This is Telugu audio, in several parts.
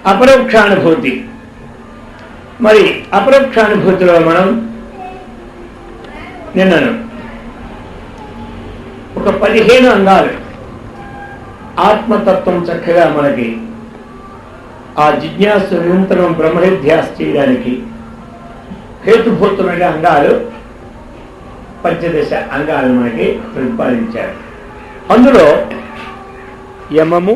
అపరోక్షానుభూతి. మరి అపరోక్షానుభూతిలో మనం నిన్నను ఒక 15 అంగాలు ఆత్మతత్వం చక్కగా మనకి ఆ జిజ్ఞాసు నిరంతరం బ్రహ్మనిధ్యాస చేయడానికి హేతుభూతమైన అంగాలు 15 అంగాలు మనకి ప్రతిపాదించారు. అందులో యమము,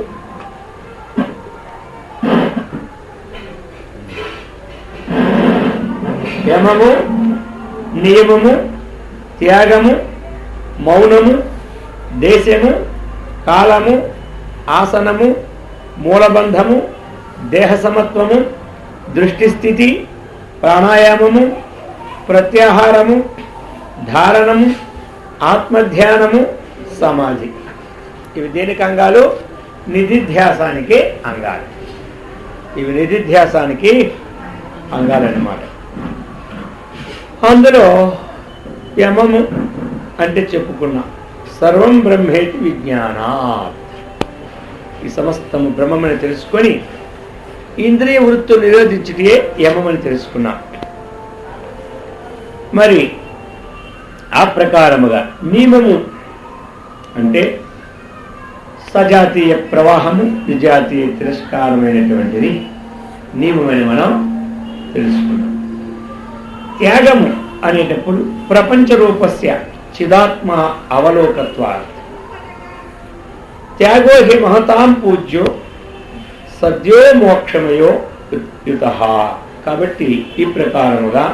నియమము, త్యాగము, మౌనము, దేశము, కాలము, ఆసనము, మూలబంధము, దేహ సమత్వము, దృష్టిస్థితి, ప్రాణాయామము, ప్రత్యాహారము, ధారణము, ఆత్మధ్యానము, సమాధి. ఇవి దేనికి అంగాలు? నిధిధ్యాసానికి అంగాలు. ఇవి నిధిధ్యాసానికి అంగాలన్నమాట. అందులో యమము అంటే చెప్పుకున్నాం, సర్వం బ్రహ్మేతి విజ్ఞానాత్. ఈ సమస్తము బ్రహ్మమని తెలుసుకొని ఇంద్రియ వృత్తులు నిరోధించిటే యమమని తెలుసుకున్నాం. మరి ఆ ప్రకారముగా నియమము అంటే సజాతీయ ప్రవాహము, విజాతీయ తిరస్కారమైనటువంటిది నియమమని మనం తెలుసుకున్నాం. త్యాగము అనేటప్పుడు ప్రపంచ రూపస్య చిదాత్మ అవలోకత్వాత్. త్యాగో హి మహతాం పూజ్యో సద్యో మోక్షమయో యుతః. కాబట్టి ఈ ప్రకారముగా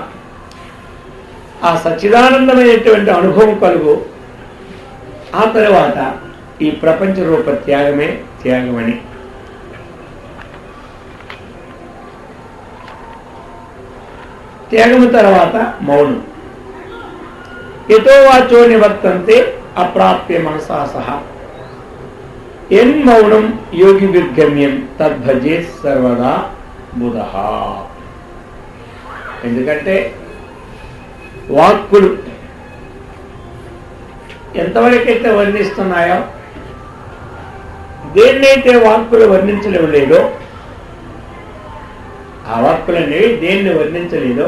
ఆ సచ్చిదానందమైనటువంటి అనుభవం కలుగు. ఆ తర్వాత ఈ ప్రపంచ రూప త్యాగమే త్యాగమని. త్యాగము తర్వాత మౌనం. యతో వాచో నివర్తంతే అప్రాప్య మనసా సహా మౌనం యోగి విర్గమ్యం తద్భజే సర్వదా బుధః. ఎందుకంటే వాక్కులు ఎంతవరకైతే వర్ణిస్తున్నాయో, దేన్నైతే వాక్కులు వర్ణించలేదో, ఆ వాక్కులనేవి దేన్ని వర్ణించలేదో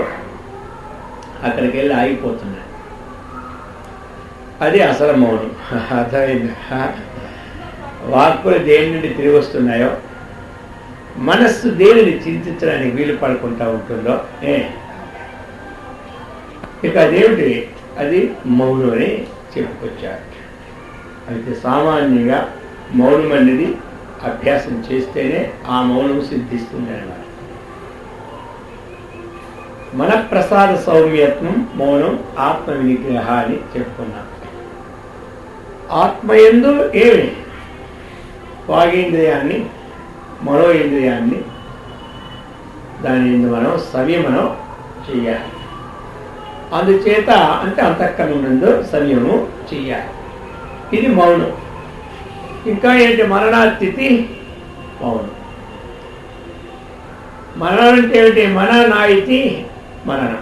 అక్కడికి వెళ్ళి ఆగిపోతున్నాయి. అది అసలు మౌనం. అర్థమైందా? వాక్కులు దేని నుండి తిరిగి వస్తున్నాయో, మనస్సు దేనిని చింతించడానికి వీలు పడుకుంటా ఉంటుందో ఇక అదేమిటి? అది మౌనం అని చెప్పుకొచ్చారు. అయితే సామాన్యంగా మౌనం అనేది అభ్యాసం చేస్తేనే ఆ మౌనం సిద్ధిస్తుంది అన్నమాట. మన ప్రసాద సౌమ్యత్వం మౌనం ఆత్మ వినిగ్రహ అని చెప్పుకున్నాం. ఆత్మయందు ఏమి? వాగేంద్రియాన్ని, మనో ఇంద్రియాన్ని దాని మనం సంయమనం చెయ్యాలి. అందుచేత అంటే అంతఃకరణందు సంయమం చెయ్యాలి. ఇది మౌనం. ఇంకా ఏంటి? మరణాస్థితి మౌనం. మరణం అంటే ఏమిటి? మననాయితి మననం.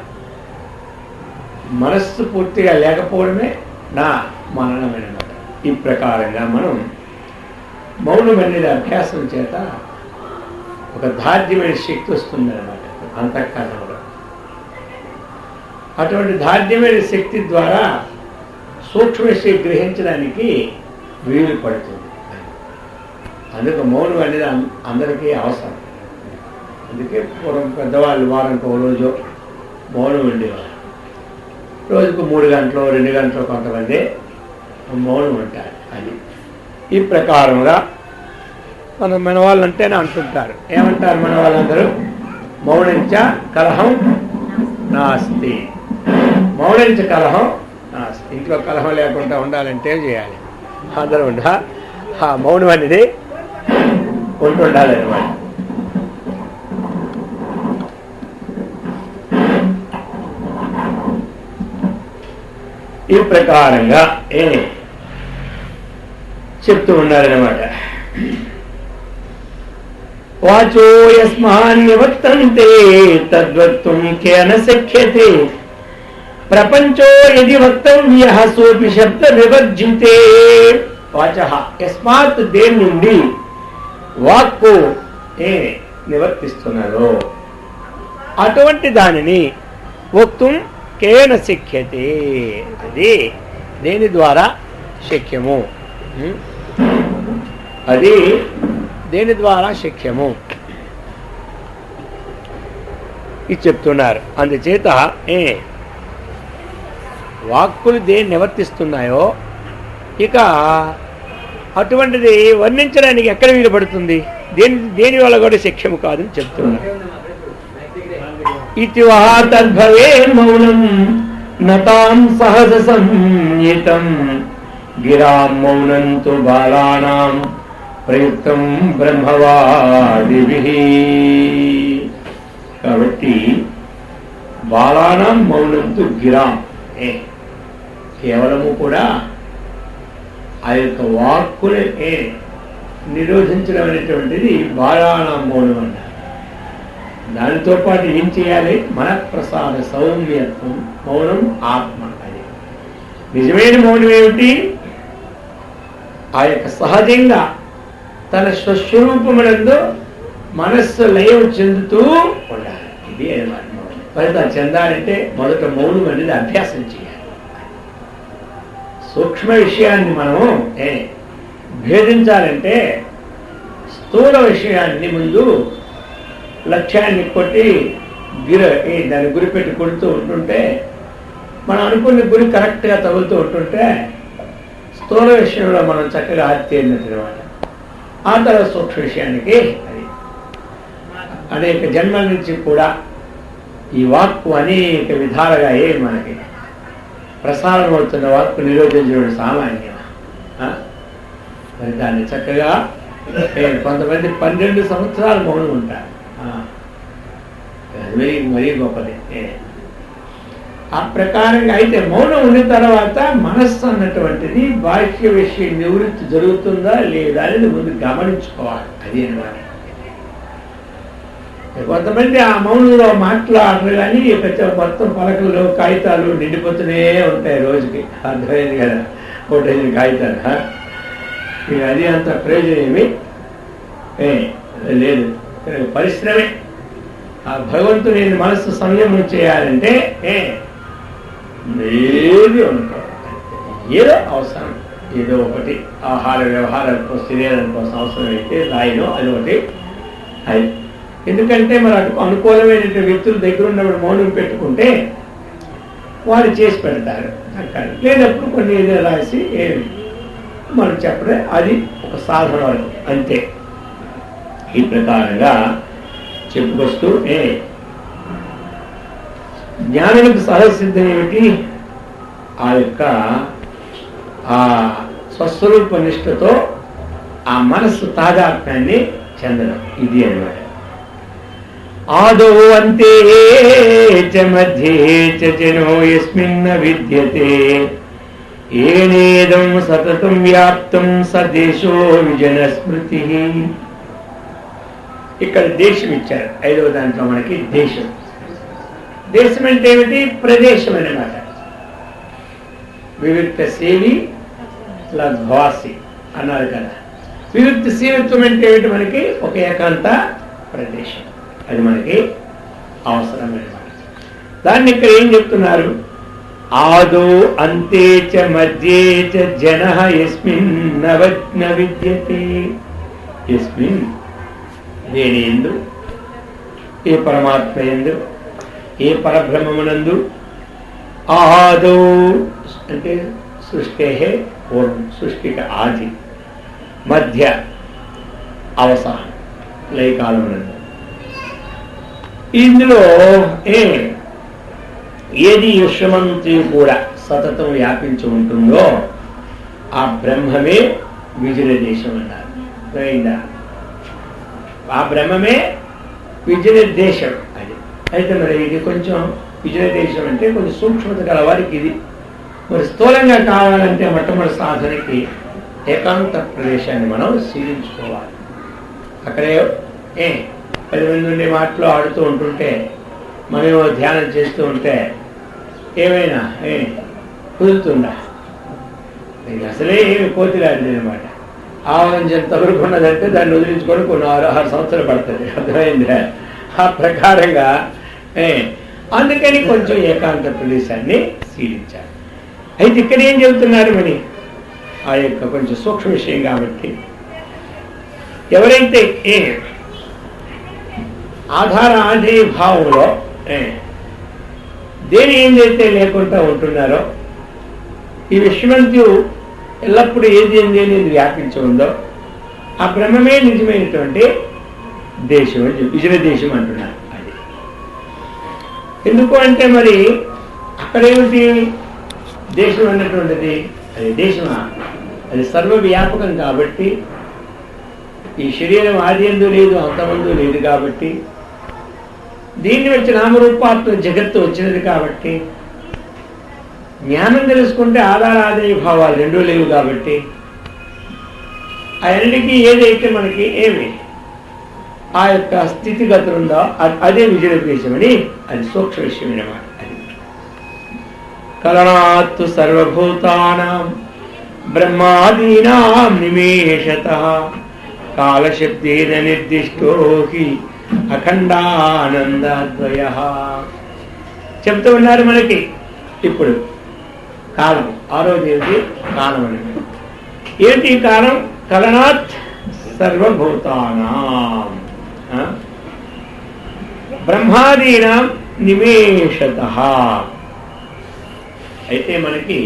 మనస్సు పూర్తిగా లేకపోవడమే నా మననమైనమాట. ఈ ప్రకారంగా మనం మౌనం అనేది అభ్యాసం చేత ఒక ధార్ధ్యమైన శక్తి వస్తుందన్నమాట అంతఃకరణంలో. అటువంటి ధార్ధ్యమైన శక్తి ద్వారా సూక్ష్మ శక్తి గ్రహించడానికి వీలు పడుతుంది. అందుకు మౌనం అనేది అందరికీ అవసరం. అందుకే పూర్వం పెద్దవాళ్ళు వారానికి ఒక రోజు మౌనం ఉండేవారు. రోజుకు 3 గంటలు 2 గంటలు కొంతమంది మౌనం ఉంటారు. అది ఈ ప్రకారంగా మన వాళ్ళు అంటేనే అంటుంటారు. ఏమంటారు మన వాళ్ళందరూ? మౌనించ కలహం నాస్తి. మౌనించ కలహం నాస్తి. ఇంట్లో కలహం లేకుండా ఉండాలంటే చేయాలి. అందరూ ఆ మౌనం అనేది ఉంటుండాలి అన్నమాట. ఈ ప్రకారంగా చెప్తూ ఉన్నారన్నమాట. వాచో యస్మాన్యవర్తంతే తద్వక్తుం కేన శక్యతే ప్రపంచో యది వక్తవ్యః సోపి శబ్ద వివర్జితే. వాచః యస్మాత్ దేని నుండి వాక్కు నివర్తిస్తున్నారు. అటువంటి దానిని వక్తుం కేన శక్యతే, అది దేని ద్వారా శక్యము, అది దేని ద్వారా శక్యము ఇది చెప్తున్నారు. అందుచేత వాక్కులు దేన్ని నివర్తిస్తున్నాయో ఇక అటువంటిది వర్ణించడానికి ఎక్కడ వీలు పడుతుంది, దేని వల్ల కూడా శక్యము కాదని చెప్తున్నారు. ఇతి వా తద్భవే మౌనం నతాం సహజ సంయుతం గిరాం మౌనం తు బాలానాం ప్రయుక్తం బ్రహ్మవాదిభిః. కాబట్టి బాలానాం మౌనం తు గిరాం, కేవలము కూడా ఆ యొక్క వాక్కుని నిరోధించడం అనేటువంటిది బాలానాం మౌనం అన్నారు. దానితో పాటు ఏం చేయాలి, మనఃప్రసాద సౌమ్యత్వం, మౌనం ఆత్మ. అది నిజమైన మౌనం ఏమిటి, ఆ యొక్క సహజంగా తన స్వస్వరూపమునందు మనస్సు లయం చెందుతూ ఉండాలి. ఇది ఫలితం చెందాలంటే మొదట మౌనం అనేది అభ్యాసం చేయాలి. సూక్ష్మ విషయాన్ని మనము భేదించాలంటే స్థూల విషయాన్ని ముందు లక్ష్యాన్ని కొట్టి దాన్ని గురిపెట్టి కొడుతూ ఉంటుంటే, మనం అనుకున్న గురి కరెక్ట్గా తగులుతూ ఉంటుంటే స్థూల విషయంలో మనం చక్కగా ఆరితేరినట్టు అనమాట. ఆ తర్వాత సూక్ష్మ విషయానికి అది అనేక జన్మల నుంచి కూడా ఈ వాక్కు అనేక విధాలుగా మనకి ప్రసారం అవుతున్న వాక్కు నిరోధించడం సామాన్యం. మరి దాన్ని చక్కగా కొంతమంది 12 సంవత్సరాలు మౌనం ఉంటారు, మరీ గొప్పది. ఆ ప్రకారంగా అయితే మౌనం ఉన్న తర్వాత మనస్సు అన్నటువంటిది బాహ్య విషయం నివృత్తి జరుగుతుందా లేదా అనేది ముందు గమనించుకోవాలి. అది అన్నమాట. కొంతమంది ఆ మౌనంలో మాట్లాడరు కానీ మొత్తం పలకలు కాగితాలు నిండిపోతూనే ఉంటాయి రోజుకి. అర్థమైంది కదా, 1 కాగితాలు. ఇక అది అంత ప్రయోజనమేమి లేదు. పరిశ్రమే ఆ భగవంతుని మనస్సు సంయమనం చేయాలంటే ఏది అనుకోవాలి, ఏదో అవసరం, ఏదో ఒకటి ఆహార వ్యవహారాల కోసం, శరీరం కోసం అవసరమైతే రాయను అది ఒకటి. అది ఎందుకంటే మరి అనుకూలమైన వ్యక్తుల దగ్గర ఉన్నప్పుడు మౌనం పెట్టుకుంటే వారు చేసి పెడతారు. లేనప్పుడు కొన్ని ఏదో రాసి మనం చెప్పడే అది ఒక సాధన వరకు అంతే. ఈ ప్రకారంగా చెప్పుకొస్తూ జ్ఞానులకు సహజసిద్ధం ఏమిటి, ఆ యొక్క ఆ స్వస్వరూప నిష్ఠతో ఆ మనస్సు తాదాత్మ్యాన్ని చెందడం. ఇది అన్నమాట. ఆదో అంతే చ మధ్యే చ జనో యస్మిన్న విద్యతే ఏనేదం సతతం వ్యాప్తం సదేశో విజన స్మృతి. ఇక్కడ దేశం ఇచ్చారు. 5వ దాంట్లో మనకి దేశం. దేశం అంటే ఏమిటి, ప్రదేశం అన్నమాట. వివిక్త సేవి లద్వాసి అన్నారు కదా. వివిక్త సేవిత్వం అంటే ఏమిటి, మనకి ఒక ఏకాంత ప్రదేశం, అది మనకి అవసరమన్నమాట. దాన్ని ఇక్కడ ఏం చెప్తున్నారు, ఆదో అంతే చ మధ్యే చ జనః యస్మిన్ నవజ్ఞ విద్యతే. యస్మిన్ దేని యందు, ఏ పరమాత్మ యందు, ఏ పరబ్రహ్మమునందు, ఆదో అంటే సృష్టి పూర్వం, సృష్టికి ఆది, మధ్య అవసానం, లయకాలమునందు. ఇందులో ఏది విశ్వమంతి కూడా సతతం వ్యాపించి ఉంటుందో ఆ బ్రహ్మమే విజయ దేశం అన్నారు. ఆ బ్రహ్మమే విజయ దేశం. అది అయితే మరి ఇది కొంచెం విజయ దేశం అంటే కొంచెం సూక్ష్మత గల వారికి ఇది. మరి స్థూలంగా కావాలంటే మొట్టమొదటి సాధనకి ఏకాంత ప్రదేశాన్ని మనం శీలించుకోవాలి. అక్కడే 10 మంది నుండి మాటలు ఆడుతూ ఉంటుంటే, మనమేమో ధ్యానం చేస్తూ ఉంటే ఏమైనా కుదురుతుందా? అసలే ఏమి కోతిలాంటిది అనమాట. ఆవరణ ఎంతవరకు ఉన్నదంటే దాన్ని వదిలించుకొని కొన్ని 6 సంవత్సరాలు పడుతుంది. అర్థమైందా? ఆ ప్రకారంగా అందుకని కొంచెం ఏకాంత ప్రదేశాన్ని శీలించారు. అయితే ఇక్కడ ఏం చెబుతున్నారు మరి ఆ యొక్క కొంచెం సూక్ష్మ విషయం కాబట్టి, ఎవరైతే ఆధార ఆధేయ భావంలో దేని ఏందైతే లేకుండా ఉంటున్నారో, ఈ విశ్వమంతు ఎల్లప్పుడూ ఏది అనేది వ్యాపించి ఉందో ఆ బ్రహ్మమే నిజమైనటువంటి దేశం అని చెప్పి విజయ దేశం అంటున్నారు. అది ఎందుకు అంటే మరి అక్కడేమిటి దేశం అన్నటువంటిది? అది దేశమా? అది సర్వవ్యాపకం కాబట్టి, ఈ శరీరం ఆది ఎందు లేదు అంతమందు లేదు కాబట్టి, దీన్ని వచ్చి నామరూపాత్మ జగత్తు వచ్చినది కాబట్టి, జ్ఞానం తెలుసుకుంటే ఆధార ఆదాయ భావాలు రెండూ లేవు కాబట్టి, అన్నిటికీ ఏదైతే మనకి ఆ యొక్క స్థితిగతులు ఉందో అదే విజయోద్దేశం అని అది సూక్ష్మ విషయం అన్నమాట. అది కలనాత్తు సర్వభూతానాం బ్రహ్మాదీనాం నిమేషతః కాలశబ్దేన నిర్దిష్టో హి అఖండానందద్వయః. చెప్తూ ఉన్నారు మనకి ఇప్పుడు కాలం. ఆరోదేవిది కాలం అని. ఏంటి కాలం? కలనాత్ సర్వభూతానాం బ్రహ్మాదీనాం నిమేషతః. అయితే మనకి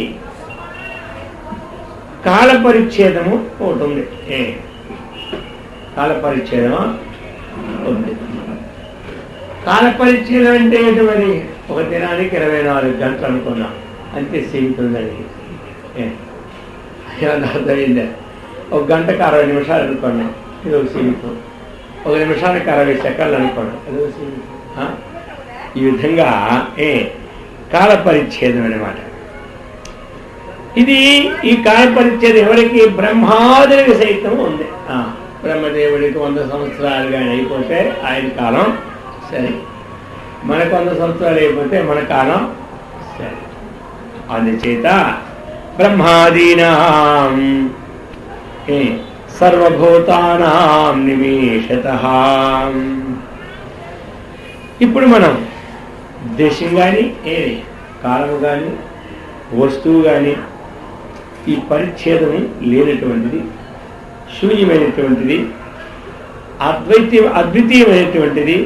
కాల పరిచ్ఛేదము ఒకటి ఉంది. కాల పరిచ్ఛేదము ఉంది. కాల పరిచ్ఛేదం అంటే ఏంటి మరి? ఒక దినానికి 24 గంటలు అనుకున్నాం, అంతే సీమితుందని. అర్థమైందా? ఒక గంటకు 60 నిమిషాలు అనుకున్నాం, ఇది ఒక సీమితం. ఒక నిమిషానికి 60 సెకండ్లు అనుకున్నాం, అది ఒక సీమితం. ఈ విధంగా కాల పరిచ్ఛేదం అన్నమాట. ఇది ఈ కాల పరిచ్ఛేదం ఎవరికి? బ్రహ్మాదులకి సైతం ఉంది. బ్రహ్మదేవుడికి 100 సంవత్సరాలు కానీ అయిపోతే ఆయన కాలం సరే, మనకు 100 సంవత్సరాలు అయిపోతే మన కాలం సరే. అందుచేత బ్రహ్మాదీనాం సర్వభూతానాం నిమేషతః. ఇప్పుడు మనం దేశం కానీ కాలము కానీ వస్తువు కానీ ఈ పరిచ్ఛేదము లేనటువంటిది, శూన్యమైనటువంటిది, అద్వితీయమైనటువంటిది,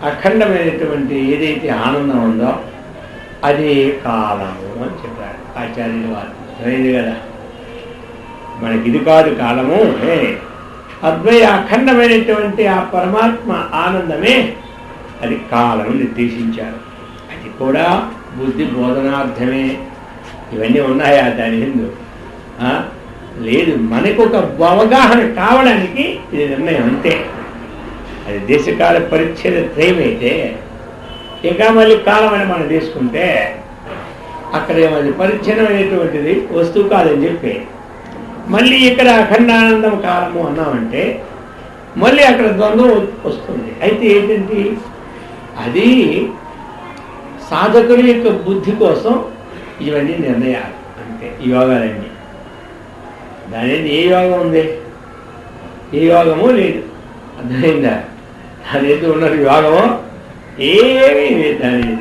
అఖండమైనటువంటి ఏదైతే ఆనందం ఉందో అదే కాలము అని చెప్పారు ఆచార్యుల వారు. అర్థమైంది కదా? మనకి ఇది కాదు కాలము, అఖండమైనటువంటి ఆ పరమాత్మ ఆనందమే అది కాలం నిర్దేశించారు. అది కూడా బుద్ధి బోధనార్థమే. ఇవన్నీ ఉన్నాయా దాని హిందూ? లేదు. మనకు ఒక అవగాహన కావడానికి ఇది నిర్ణయం అంతే. అది దేశకాల పరిచ్ఛేద త్రయమైతే ఇక మళ్ళీ కాలం అని మనం తీసుకుంటే అక్కడ ఏమది పరిచ్ఛిన్నమైనటువంటిది వస్తువు కాదని చెప్పి మళ్ళీ ఇక్కడ అఖండానందం కాలము అన్నామంటే మళ్ళీ అక్కడ ద్వంద్వం వస్తుంది. అయితే ఏంటంటే అది సాధకుల యొక్క బుద్ధి కోసం ఇవన్నీ నిర్ణయాలు అంటే ఈ యోగాలన్నీ. దాని ఏ యోగం ఉంది? ఏ యోగము లేదు. అర్థమైందా? అదేదో ఉన్నది యోగము ఏమీ లేదు దాని.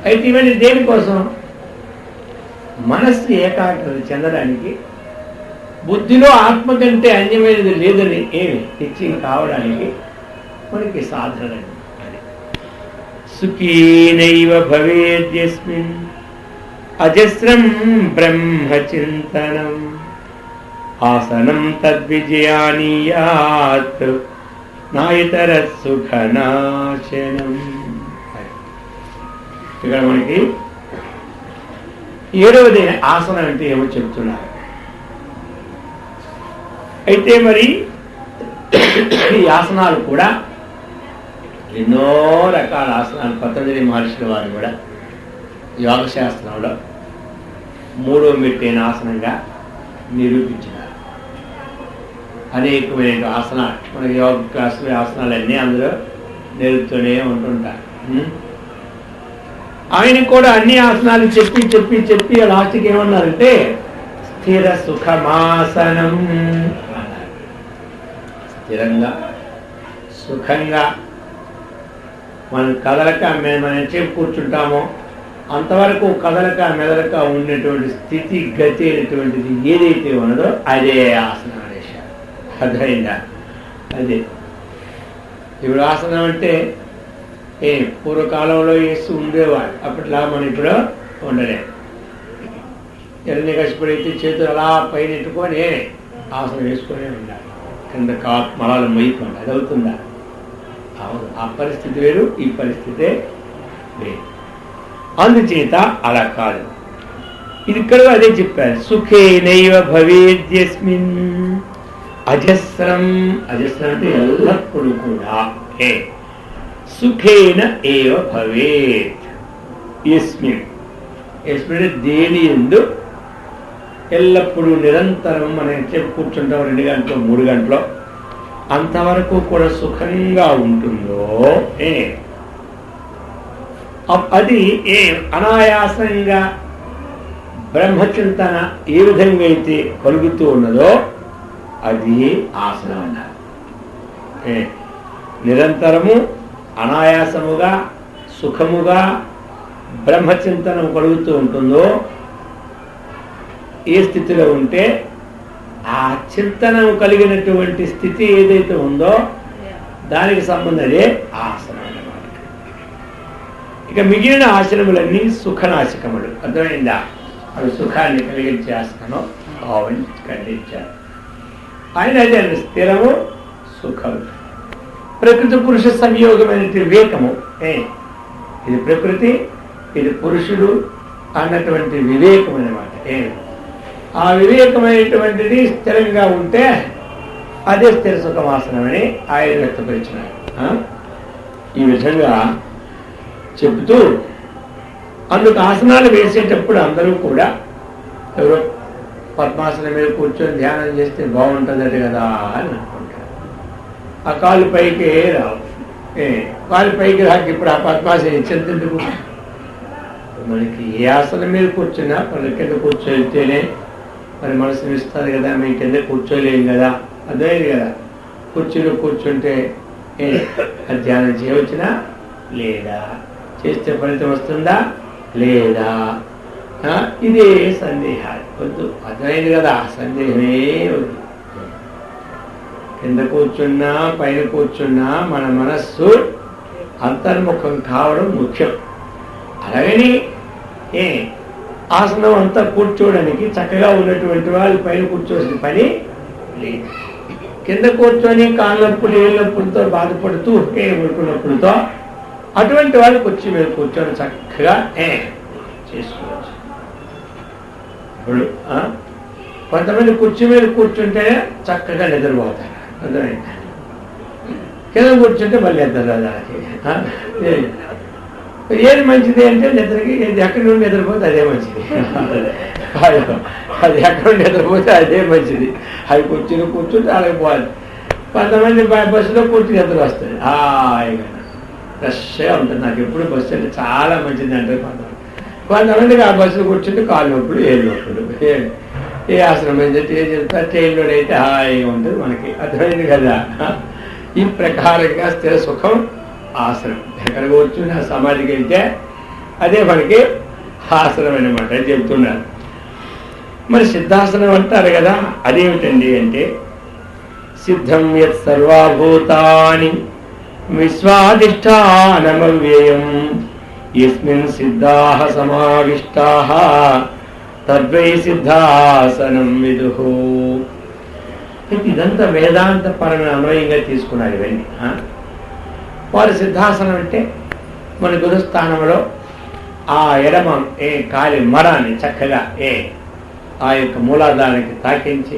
అయితే ఇవన్నీ దేనికోసం? మనస్సు ఏకాగ్రత చెందడానికి, బుద్ధిలో ఆత్మ కంటే అన్యమైనది లేదని నిశ్చయం కావడానికి మనకి సాధన. అది సుఖీనైవ భవేద్యస్మిన్ అజస్రం బ్రహ్మచింతనం ఆసనం తద్విజయానీయాత్ నాయితర సుఖనాశనం. ఇక్కడ మనకి 7వది ఆసనం అంటే ఏమో చెప్తున్నారు. అయితే మరి ఈ ఆసనాలు కూడా ఎన్నో రకాల ఆసనాలు పతంజలి మహర్షుల వారు కూడా యోగశాస్త్రంలో 3వ మెట్టైన ఆసనంగా నిరూపించినారు. అనేకమైన ఆసనాలు మనకి యోగ క్లాసులు ఆసనాలన్నీ అందులో నేర్పుతూనే ఉంటుంటారు. ఆయన కూడా అన్ని ఆసనాలు చెప్పి చెప్పి చెప్పి లాస్ట్కి ఏమన్నారంటే స్థిర సుఖమాసనం. స్థిరంగా సుఖంగా మనం కదలక మనం చెప్పి కూర్చుంటామో అంతవరకు కదలక మెదలక ఉన్నటువంటి స్థితి గతి అనేటువంటిది ఏదైతే ఉన్నదో అదే ఆసనం అనేసారు. అర్థమైందా? అదే ఇప్పుడు ఆసనం అంటే పూర్వకాలంలో వేస్తూ ఉండేవాడు, అప్పట్లా మనం ఇప్పుడు ఉండలే. హిరణ్యకశిపుడైతే చేతులు అలా పైన ఎట్టుకొని ఆసనం వేసుకొని ఉండాలి, కింద మలాలు మొయ్యకుండా. అది అవుతుందా? అవును. ఆ పరిస్థితి వేరు, ఈ పరిస్థితే వేరు. అందుచేత అలా కాదు. ఇది ఇక్కడ అదే చెప్పారు. సుఖేనైవ భవేద్యస్మిన్ అజస్రం. అజస్రం అంటే ఎల్లప్పుడూ కూడా సుఖేన ఏవ భవేత్. యస్మిన్ యస్మిన్ దేని యందు ఎల్లప్పుడూ నిరంతరం మనం చెప్పి కూర్చుంటాం 2 గంటలు 3 గంటలు అంతవరకు కూడా సుఖంగా ఉంటుందో అది అనాయాసంగా బ్రహ్మచింతన ఏ విధంగా అయితే కలుగుతూ ఉన్నదో అది ఆసనం అన్నారు. నిరంతరము అనాయాసముగా సుఖముగా బ్రహ్మచింతనం కలుగుతూ ఉంటుందో ఏ స్థితిలో ఉంటే ఆ చింతనం కలిగినటువంటి స్థితి ఏదైతే ఉందో దానికి సంబంధమే ఆసనం అన్నమాట. ఇక మిగిలిన ఆసనములన్నీ సుఖనాశకములు. అర్థమైందా? అవి సుఖాన్ని కలిగించే ఆసనం భావం ఖండించారు ఆయన. అదే స్థిరము సుఖము. ప్రకృతి పురుష సంయోగమైన వివేకము. ఇది ప్రకృతి, ఇది పురుషుడు అన్నటువంటి వివేకం అన్నమాట. ఆ వివేకమైనటువంటిది స్థిరంగా ఉంటే అదే స్థిర సుఖమాసనం అని ఆయన వ్యక్తపరిచినారు. ఈ విధంగా చెబుతూ అందుకు ఆసనాలు వేసేటప్పుడు అందరూ కూడా ఎవరో పద్మాసనం మీద కూర్చొని ధ్యానం చేస్తే బాగుంటుందట కదా అని అనుకుంటారు. ఆ కాలు పైకి రావు. కాలు పైకి రాక ఇప్పుడు ఆ పద్మాసనం చెందుకు మనకి ఏ ఆసనం మీద కూర్చున్నా మన కింద కూర్చోలితేనే మరి మనసుని ఇస్తుంది కదా, మీ కింద కూర్చోలేం కదా. అర్థమైంది కదా? కూర్చుని కూర్చుంటే ధ్యానం చేయవచ్చునా లేదా, చేస్తే ఫలితం వస్తుందా లేదా, ఇదే సందేహాలు వద్దు. అర్థమైంది కదా? సందేహమే వద్దు. కింద కూర్చున్నా పైన కూర్చున్నా మన మనస్సు అంతర్ముఖం కావడం ముఖ్యం. అలాగని ఆసనం అంతా కూర్చోవడానికి చక్కగా ఉన్నటువంటి వాళ్ళు పైన కూర్చోవలసిన పని లేదు. కింద కూర్చొని కాళ్ళప్పుడు ఏళ్ళప్పుడుతో బాధపడుతూ ఉడుకున్నప్పుడుతో అటువంటి వాళ్ళు కుర్చీ మీద కూర్చొని చక్కగా చేసుకోవచ్చు. ఇప్పుడు కొంతమంది కుర్చీ మీద కూర్చుంటే చక్కగా నిద్రపోతారు. అర్థమైంది? కింద కూర్చుంటే మళ్ళీ నిద్ర. ఏది మంచిది అంటే నిద్రకి ఎక్కడి నుండి నిద్రపోతే అదే మంచిది. అది ఎక్కడి నుండి నిద్రపోతే అదే మంచిది. అది కూర్చుంటే అలాగే పోవాలి. కొంతమంది బస్సులో కూర్చుని నిద్ర వస్తుంది, ఫ్రెష్గా ఉంటుంది. నాకు ఎప్పుడు బస్సు అంటే చాలా మంచిది అంటే కొంతమందికి ఆ బస్సులో కూర్చుంటే కాళ్ళు నొప్పులు ఏళ్ళు నొప్పులు. ఏ ఆసనం అయితే ఏం చెప్తారు, ట్రైన్లో అయితే హాయిగా ఉంటుంది మనకి. అర్థమైంది కదా? ఈ ప్రకారంగా స్థిర సుఖం ఆసనం. ఎక్కడ కూర్చుని సమాధికి వెళ్తే అదే మనకి ఆసనం అన్నమాట చెప్తున్నారు. మరి సిద్ధాసనం అంటారు కదా, అదేమిటండి అంటే సిద్ధం యత్ సర్వభూతాని విశ్వాధిష్టానమవ్యయం యస్మిన్ సిద్ధాః సమావిష్టాః తద్వై సిద్ధాసనం విదుః. ఇదంతా వేదాంత పరమైన అన్వయంగా తీసుకున్నారు ఇవన్నీ. వారి సిద్ధాసనం అంటే మన గురుస్థానంలో ఆ ఎడమ కాలి మరాన్ని చక్కగా ఆ యొక్క మూలాధారానికి తాకించి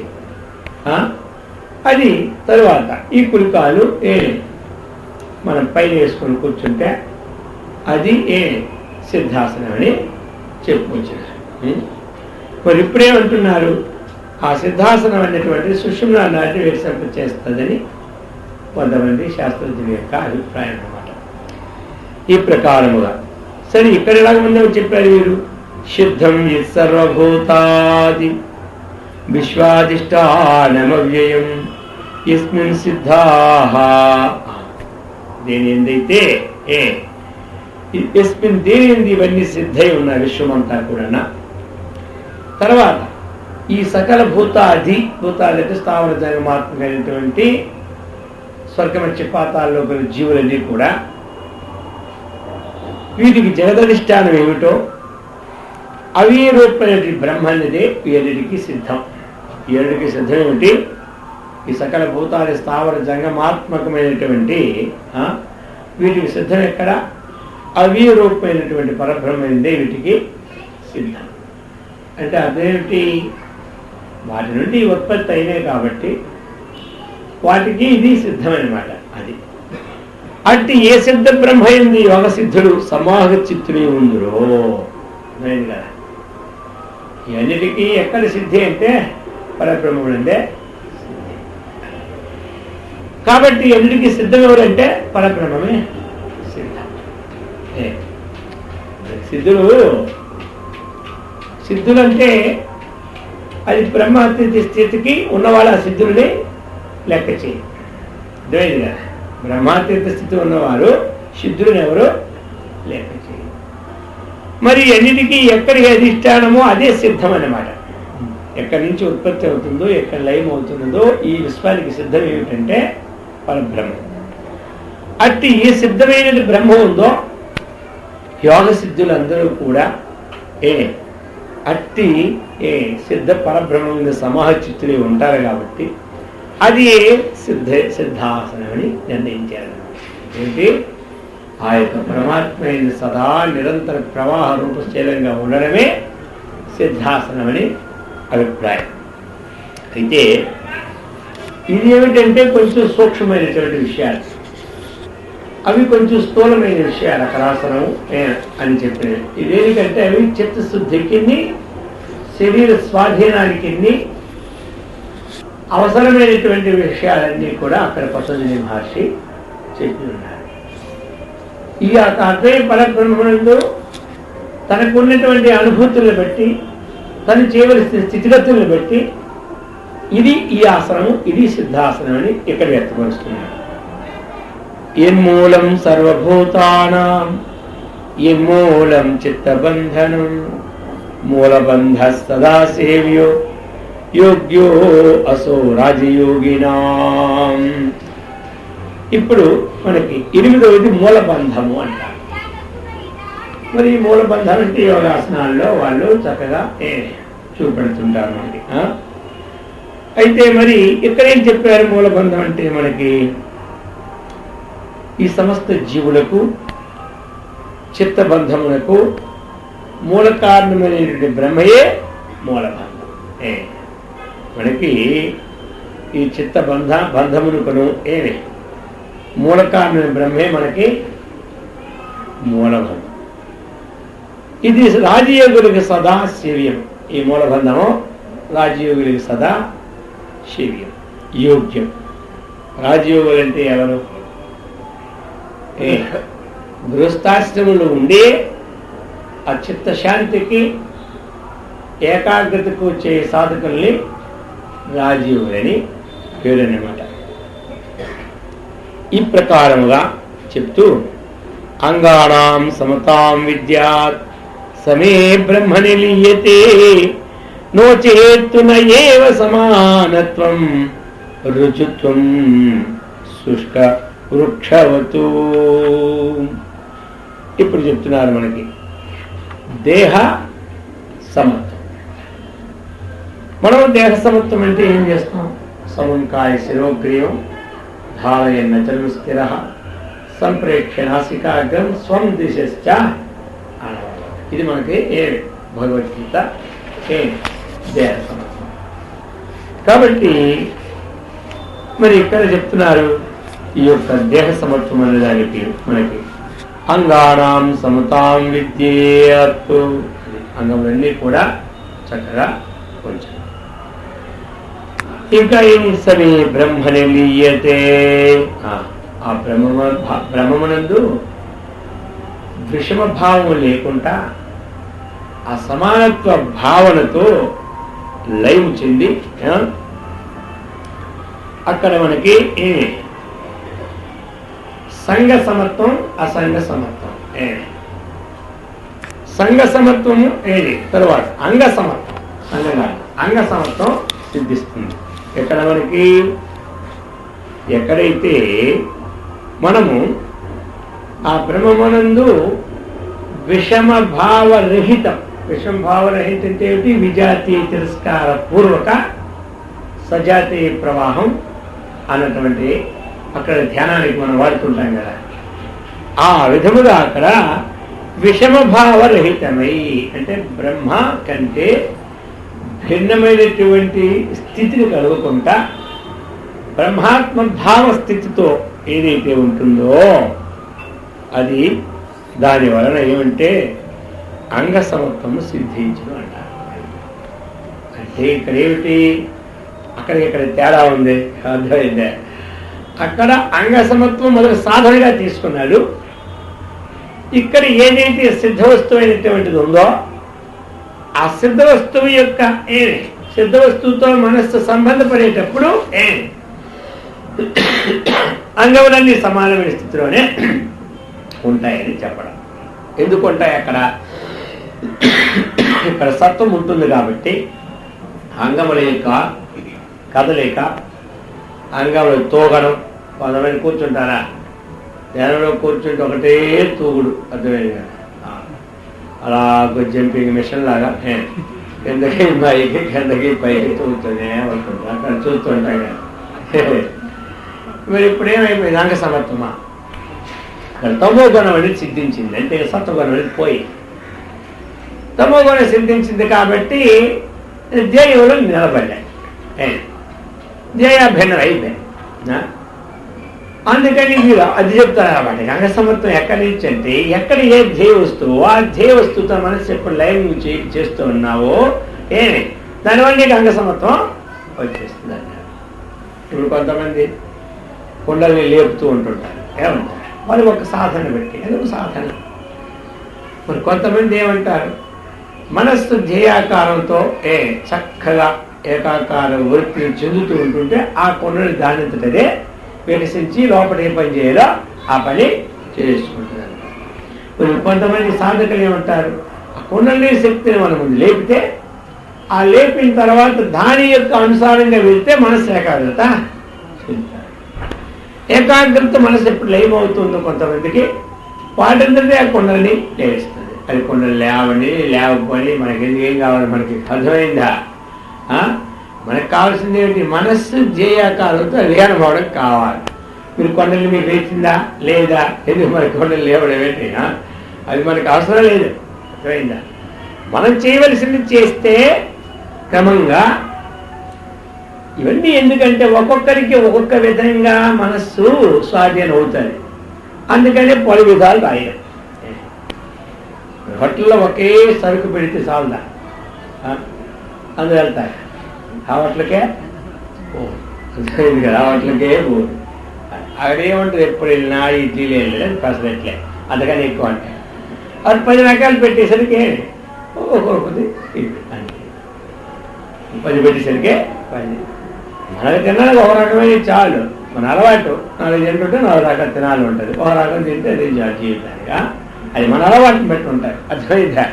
అది తరువాత ఈ కులికాలు మనం పైన వేసుకొని కూర్చుంటే అది సిద్ధాసనం అని చెప్పుకొచ్చినారు. మరి ఇప్పుడేమంటున్నారు, ఆ సిద్ధాసనం అనేటువంటి సుషుమ్నా నాటి వికసింప చేస్తుందని కొంతమంది శాస్త్రజ్ఞుల యొక్క అభిప్రాయం అన్నమాట. ఈ ప్రకారముగా సరే ఇక్కడ ఎలాగ చెప్పారు వీరు, సిద్ధం సర్వభూతాది విశ్వాధిష్టానమవ్యయం యస్మిన్ సిద్ధాః, దేని ఎందైతే యస్మిన్ దేని ఎందు ఇవన్నీ సిద్ధై ఉన్న విశ్వమంతా కూడా. తర్వాత ఈ సకల భూతాది, భూతాలంటే స్థావర జంగమాత్మకమైనటువంటి స్వర్గమత్య పాతాల్లో గల జీవులన్నీ కూడా, వీటికి జగదధిష్టానం ఏమిటో అవిరూపమైనటువంటి బ్రహ్మ అనేది వీరికి సిద్ధం. వీరికి సిద్ధం ఏమిటి? ఈ సకల భూతాల స్థావర జంగమాత్మకమైనటువంటి వీటికి సిద్ధం ఎక్కడ? అవిరూపమైనటువంటి పరబ్రహ్మదే వీటికి సిద్ధం. అంటే అదేమిటి? వాటి నుండి ఉత్పత్తి అయినాయి కాబట్టి వాటికి ఇది సిద్ధమన్నమాట. అది అట్టి ఏ సిద్ధ బ్రహ్మ అయింది యోగ సిద్ధులు సమాహ చిత్తులే ఉందరో కదా. ఇవన్నిటికీ ఎక్కడ సిద్ధి అంటే పరబ్రహ్మమునందే సిద్ధి. కాబట్టి ఎన్నిటికీ సిద్ధం ఎవరంటే పరబ్రహ్మమే సిద్ధం. సిద్ధులంటే అది బ్రహ్మాతి స్థితికి ఉన్నవాళ్ళు ఆ సిద్ధుల్ని లెక్క చేయి. అర్థమైంది కదా. బ్రహ్మాతీత స్థితి ఉన్నవారు సిద్ధులను ఎవరు లెక్క చేయి. మరి అన్నిటికీ ఎక్కడికి అధిష్టానమో అదే సిద్ధం అన్నమాట. ఎక్కడి నుంచి ఉత్పత్తి అవుతుందో, ఎక్కడ లయం అవుతున్నదో ఈ విశ్వానికి సిద్ధం ఏమిటంటే పరబ్రహ్మ. అట్టి ఏ సిద్ధమైనది బ్రహ్మ ఉందో యోగ సిద్ధులందరూ కూడా అట్టి సిద్ధ పరబ్రహ్మ సమాహ చిత్తులే ఉంటారు. కాబట్టి అది సిద్ధాసనం అని నిర్ణయించారు. ఏంటి? ఆ యొక్క పరమాత్మ సదా నిరంతర ప్రవాహ రూపశీలంగా ఉండడమే సిద్ధాసనం అని అభిప్రాయం. అయితే ఇది ఏమిటంటే కొంచెం సూక్ష్మమైనటువంటి విషయాలు, అవి కొంచెం స్థూలమైన విషయాలు. అకరాసనం అని చెప్పినవి ఇదేంటంటే అవి చిత్తశుద్ధికి, శరీర స్వాధీనానికి అవసరమైనటువంటి విషయాలన్నీ కూడా అక్కడ పతంజలి మహర్షి చెప్పి ఉన్నారు. ఈ అద్వైత పరబ్రహ్మనందు తనకున్నటువంటి అనుభూతులను బట్టి, తను చేయవలసిన స్థితిగతులను బట్టి ఇది ఈ ఆసనము, ఇది సిద్ధాసనం అని ఇక్కడ వ్యక్తపరుస్తున్నాడు. యన్మూలం సర్వభూతానాం యన్మూలం చిత్తబంధనం మూలబంధ సదా సేవ్యో యోగ్యో అసో రాజయోగినాం. ఇప్పుడు మనకి 8వది మూలబంధము అంటారు. మరి మూలబంధం అంటే యోగాసనాల్లో వాళ్ళు చక్కగా చూపెడుతుంటారు మనకి. అయితే మరి ఇక్కడ ఏం చెప్పారు? మూలబంధం అంటే మనకి ఈ సమస్త జీవులకు చిత్తబంధములకు మూల కారణమైనటువంటి బ్రహ్మయే మూలబంధం. మనకి ఈ చిత్త బంధమునకును మూల కారణమైన బ్రహ్మే మనకి మూలబంధం. ఇది రాజయోగులకి సదా సేవ్యం. ఈ మూలబంధము రాజయోగులకి సదా సేవ్యం, యోగ్యం. రాజయోగులు అంటే ఎవరు? గృహస్థాశ్రమంలో ఉండే ఆ చిత్తశాంతికి ఏకాగ్రతకు వచ్చే సాధకుల్ని రాజయోగులని పేరు అన్నమాట. ఈ ప్రకారముగా చెప్తూ అంగాణాం సమతాం విద్యాత్ సమే బ్రహ్మని లీయతే నోచేత్తున ఏవ సమానత్వం రుచుత్వం శుష్క వృక్షవతు. ఇప్పుడు చెప్తున్నారు మనకి దేహ సమత్వం. మనం దేహ సమత్వం అంటే ఏం చేస్తాం? సమంకాయ శిరోగ్రీవం ధారయన్న చర్మ స్థిర సంప్రేక్ష నాసికాగ్రం స్వం దిశశ్చ. ఇది మనకి భగవద్గీత దేహ సమత్వం. కాబట్టి మరి ఇక్కడ చెప్తున్నారు ఈ యొక్క దేహ సమత్వం అనే దానికి మనకి అంగానాం సమతాం విద్యేత్. అంగములన్నీ కూడా చక్కగా కొంచెం. ఇంకా ఏమి? సమే బ్రహ్మని లీయతే. ఆ బ్రహ్మమునందు విషమ భావము లేకుండా ఆ సమానత్వ భావనతో లయం చెంది అక్కడ మనకి సంఘ సమత్వం అసంగ సమత్వం సంఘ సమత్వము ఏది తర్వాత అంగ సమత్వం అంగ సమత్వం సిద్ధిస్తుంది. ఎక్కడ మనకి ఎక్కడైతే మనము ఆ బ్రహ్మమునందు విషమభావరహితం, విషమభావరహితం అంటే ఏమిటి? విజాతీయ తిరస్కార పూర్వక సజాతీయ ప్రవాహం అన్నటువంటి అక్కడ ధ్యానానికి మనం వాడుతుంటాం కదా, ఆ విధముగా అక్కడ విషమభావరహితమై అంటే బ్రహ్మ కంటే భిన్నమైనటువంటి స్థితిని కలుగుకుంటా బ్రహ్మాత్మ భావ స్థితితో ఏదైతే ఉంటుందో అది దాని వలన ఏమంటే అంగ సమత్వము సిద్ధించడం అంటారు. అంటే ఇక్కడ ఏమిటి? అక్కడ ఇక్కడ తేడా ఉంది, అర్థమైందే. అక్కడ అంగ సమత్వం మొదటి సాధనగా తీసుకున్నాడు. ఇక్కడ ఏదైతే సిద్ధ వస్తువు అయినటువంటిది ఉందో ఆ సిద్ధ వస్తువు యొక్క సిద్ధ వస్తువుతో మనస్సు సంబంధపడేటప్పుడు అంగములన్నీ సమానమైన స్థితిలోనే ఉంటాయని చెప్పడం. ఎందుకు ఉంటాయి? అక్కడ ఇక్కడ సత్వం ఉంటుంది కాబట్టి అంగముల యొక్క కదలిక, అంగములు తూగడం. కొంతమంది కూర్చుంటారా, ధ్యానంలో కూర్చుంటే ఒకటే తూగుడు, అర్థమైంది కదా, అలా జంపింగ్ మిషన్ లాగా కిందకి పైకి కిందకి పైకి తూగుతూనే ఉంటుంది. అక్కడ చూస్తుంటాయి కదా. మరి ఇప్పుడు ఏమైపోయింది? అంగ సమత్వమా? అక్కడ తమో గుణం అనేది సిద్ధించింది, అంటే సత్వగుణం అనేది పోయి తమో గుణం సిద్ధించింది కాబట్టి ధ్యేయంలో నిలబడ్డాయి, ధ్యేయాభిన్నం అయిపోయాయి. అందుకని మీరు అది చెప్తారు కాబట్టి అంగ సమత్వం ఎక్కడి నుంచి అంటే ఎక్కడ ఏ ధ్యేయ వస్తువు ఆ ధ్యేయ వస్తువుతో మనసు ఎప్పుడు లైవ్ చేస్తూ ఉన్నావో దానివల్ల నీకు అంగ సమత్వం వచ్చేస్తుంది అన్నారు. ఇప్పుడు కొంతమంది కుండల్ని లేపుతూ ఉంటుంటారు, ఏమంటారు? వాళ్ళు ఒక సాధన పెట్టి అదొక సాధన. మరి కొంతమంది ఏమంటారు? మనస్సు ధ్యేయాకారంతో చక్కగా ఏకాకార వృత్తిని చెందుతూ ఉంటుంటే ఆ కొండని దానింతటదే వికసించి లోపల ఏ పని చేయాలో ఆ పని చేసుకుంటున్నారు. కొంతమంది సాధకులు ఏమంటారు? ఆ కుండలి శక్తిని మనం ముందు లేపితే ఆ లేపిన తర్వాత దాని యొక్క అనుసారంగా వెళ్తే మనసు ఏకాగ్రత మనసు ఎప్పుడు లయం అవుతుందో కొంతమందికి వాటందరినీ ఆ కుండలిని లేస్తుంది. అది కుండలు లేవని మనకి ఏం కావాలి? మనకి అర్థమైందా? మనకు కావాల్సింది ఏంటి? మనస్సు ధ్యేయాకారంతో లేనవడం కావాలి. మీరు కొండలు మీకు లేచిందా లేదా? ఎందుకు మన కొండలు లేవడం ఏంటి? అది మనకు అవసరం లేదు, అర్థమైందా? మనం చేయవలసింది చేస్తే క్రమంగా ఇవన్నీ ఎందుకంటే ఒక్కొక్కరికి ఒక్కొక్క విధంగా మనస్సు స్వాధీనం అవుతుంది. అందుకనే పలు విధాలు రాయడం. హోటల్లో ఒకే సరుకు పెడితే చాలుదా? అందులో వెళ్తారు ఆ హోటల్కే కదా, ఆ హోటల్కే పోదు. అక్కడేముంటుంది? ఎప్పుడు వెళ్ళినా ఇడ్లీలు వెళ్ళలేదు, పెసరట్లే, అందుకని ఎక్కువ అంటే అది 10 రకాలు పెట్టేసరికి ఒక్కొక్కటి అంటే 10 పెట్టేసరికి 10. మనకు తినడానికి ఒక రకమైన చాలు, మన అలవాటు. 4 తింటుంటే 4 రకాలు తినాలి ఉంటుంది. ఒక రకం తింటే అది జీవితానిగా అది మన అలవాటుని బట్టి ఉంటారు, అర్థమైందా?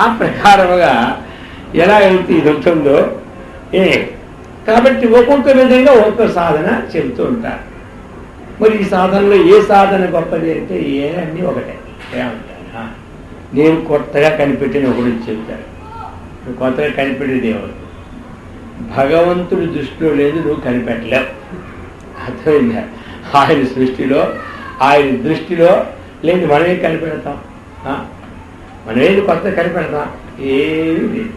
ఆ ప్రకారముగా ఎలా అయితే ఇది ఉంటుందో కాబట్టి ఒక్కొక్క విధంగా ఒక్కొక్క సాధన చెబుతూ ఉంటారు. మరి ఈ సాధనలో ఏ సాధన గొప్పది అంటే అన్నీ ఒకటే. ఏమంటారు? నేను కొత్తగా కనిపెట్టిన ఒకటి చెప్తారు. నువ్వు కొత్తగా కనిపెట్టేది ఏమవుతుంది? భగవంతుడి దృష్టిలో లేదు, నువ్వు కనిపెట్టలేవు, అర్థమైందా? ఆయన సృష్టిలో ఆయన దృష్టిలో లేదు, మనమే కనిపెడతాం. మనమేది కొత్త కనిపెడతాం? ఏమీ లేదు.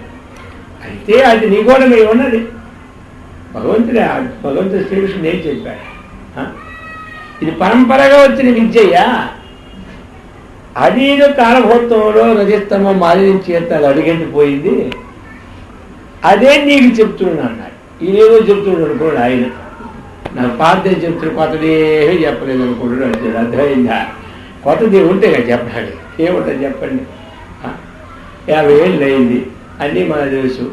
అయితే అది నీ కూడా మేము ఉన్నది. భగవంతుడు శ్రీకృష్ణుడు ఏం చెప్పాడు? ఇది పరంపరగా వచ్చిన విద్యయ్యా. అదేదో కాలభూతంలో రజస్తమో మాలిన్యం చేత అడిగంటిపోయింది, అదే నీకు చెప్తున్నాడు అన్నాడు. ఈయనేదో చెప్తున్నాడు అనుకోడు ఆయన. నాకు పాతదే చెప్తున్నాడు, కొత్తదేమీ చెప్పలేదు అనుకోడు అంటాడు. అర్థమైందా? కొత్తది ఉంటే కదా చెప్పడానికి. ఏముంటుంది చెప్పండి? 50 ఏళ్ళు అయింది, అన్నీ మన తెలుసు.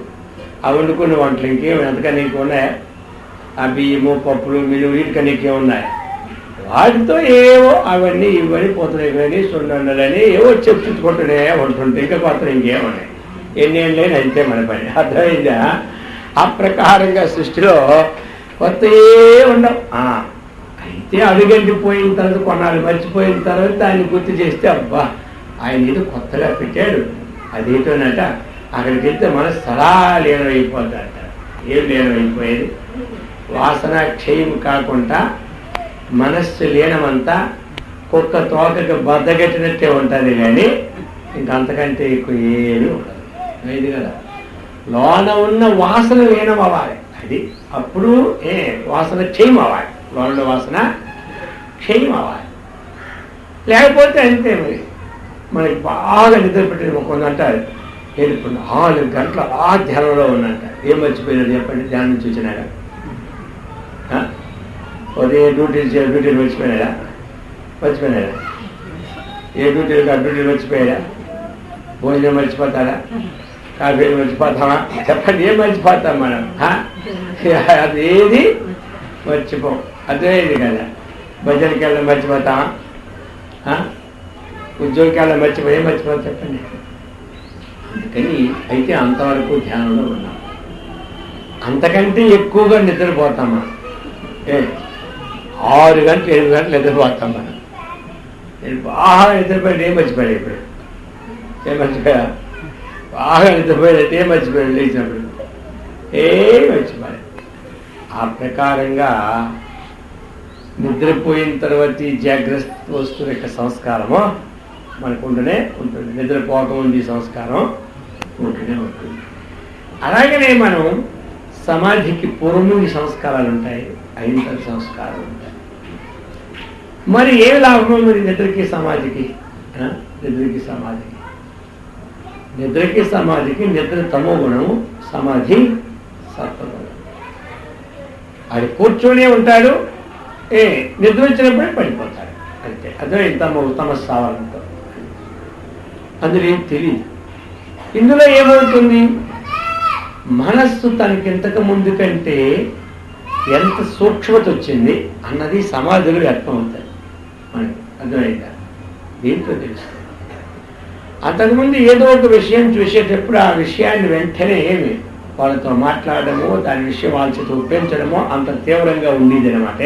ఆ వండుకున్న వంటలు ఇంకేమి ఎంతకన్నా ఇంక ఉన్నాయా? ఆ బియ్యము పప్పులు మిల్లు వీటికనికి ఉన్నాయి. వాటితో ఏవో అవన్నీ ఇవన్నీ పోతున్నాయి కానీ సున్నుండలని ఏవో చెప్పుకుంటూనే ఉంటుంటే ఇంకా కొత్త ఇంకేమున్నాయి. ఎన్నేళ్ళు లేని అంతే మన పని. అర్థమైందా? ఆ ప్రకారంగా సృష్టిలో కొత్త ఉండవు. అయితే అడుగంటిపోయిన తర్వాత కొన్నాళ్ళు మర్చిపోయిన తర్వాత దాన్ని గుర్తు చేస్తే అబ్బా ఆయన ఏదో కొత్తగా పెట్టాడు అదేంటోనట అక్కడికి వెళ్తే మనసు సలా లీనమైపోతాడట. ఏం లీనమైపోయేది? వాసన క్షయం కాకుండా మనస్సు లీనమంతా కుక్క తోకకి బద్దగట్టినట్టే ఉంటుంది కానీ ఇంకంతకంటే ఎక్కువ ఏమీ ఉండదు. ఇది కదా లోన ఉన్న వాసన లీనం అవ్వాలి. అది అప్పుడు వాసన క్షయం అవ్వాలి. లోన వాసన క్షయం అవ్వాలి. లేకపోతే అంతే. మరి మనకి బాగా నిద్ర పెట్టిన కొంత అంటారు ఇప్పుడు 4 గంటల ఆ ధ్యానంలో ఉన్నంట. ఏం మర్చిపోయినది చెప్పండి? ధ్యానం నుంచి వచ్చినాక ఉదయం డ్యూటీలు మర్చిపోయినాడా? ఏ డ్యూటీలు ఆ డ్యూటీలు మర్చిపోయాడా? భోజనం మర్చిపోతాడా? కాఫీలు మర్చిపోతామా? చెప్పండి, ఏం మర్చిపోతాం మనం? అది ఏది మర్చిపోం. అర్థమైంది కదా? భజనకి వెళ్ళడం మర్చిపోతామా? ఉద్యోగికి వెళ్ళడం మర్చిపోయి మర్చిపోతాం చెప్పండి. అందుకని అయితే అంతవరకు ధ్యానంలో ఉన్నాం. అంతకంటే ఎక్కువగా నిద్రపోతాం మనం. 6 గంటలు 7 గంటలు నిద్రపోతాం మనం. నేను బాగా నిద్రపోయాడు. ఏం మర్చిపోయాడు? ఇప్పుడు ఏం మర్చిపోయా? బాగా నిద్రపోయాడు. ఏం మర్చిపోయాడు? లేచినప్పుడు ఏం మర్చిపోయాడు. ఆ ప్రకారంగా నిద్రపోయిన తర్వాత ఈ జాగ్రత్త వస్తువు యొక్క సంస్కారము మనకు ఉంటూనే ఉంటుంది. నిద్రపోకముందు ఈ సంస్కారం ఉంటూనే ఉంటుంది. అలాగనే మనం సమాధికి పూర్వం ఈ సంస్కారాలు ఉంటాయి, అయిన సంస్కారాలు ఉంటాయి. మరి ఏమి లాభం మరి నిద్రకి సమాధికి? నిద్రకి సమాధికి నిద్ర తమో గుణము, సమాధి సత్వగుణం. అది కూర్చొనే ఉంటాడు, నిద్ర వచ్చినప్పుడే పడిపోతాడు అంతే. అదే తమస్సావాలంతో. అందులో ఏం తెలియదు. ఇందులో ఏమవుతుంది? మనస్సు తనకింతకు ముందు కంటే ఎంత సూక్ష్మత వచ్చింది అన్నది సమాధిలో వ్యక్తమవుతాయి మనకి. అర్థమైందా? దీంట్లో తెలుస్తుంది. అంతకుముందు ఏదో ఒక విషయం చూసేటప్పుడు ఆ విషయాన్ని వెంటనే వాళ్ళతో మాట్లాడడమో దాని విషయం వాళ్ళ చేత ఒప్పించడమో అంత తీవ్రంగా ఉండేది అనమాట.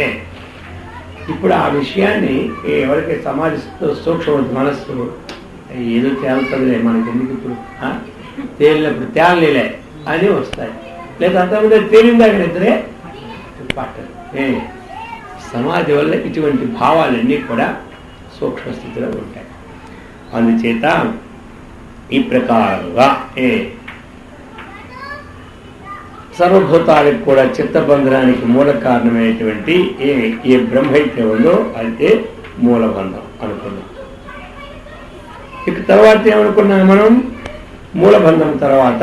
ఇప్పుడు ఆ విషయాన్ని ఎవరికి సమాధిస్తూ సూక్ష్మ మనస్సు ఏదో తేలుతుందిలే మనకి ఎందుకు ఇప్పుడు తేలినప్పుడు తేలలే అని వస్తాయి. లేదా అంతకుముందు తేలిందాక నిద్రే పట్టదు. సమాధి వల్ల ఇటువంటి భావాలన్నీ కూడా సూక్ష్మ స్థితిలో ఉంటాయి. అందుచేత ఈ ప్రకారంగా సర్వభూతాలకు కూడా చిత్తబంధనానికి మూల కారణమైనటువంటి ఏ బ్రహ్మైతే ఉందో అయితే మూలబంధం అనుకున్నాం. ఇక తర్వాత ఏమనుకున్నాం మనం? మూలబంధం తర్వాత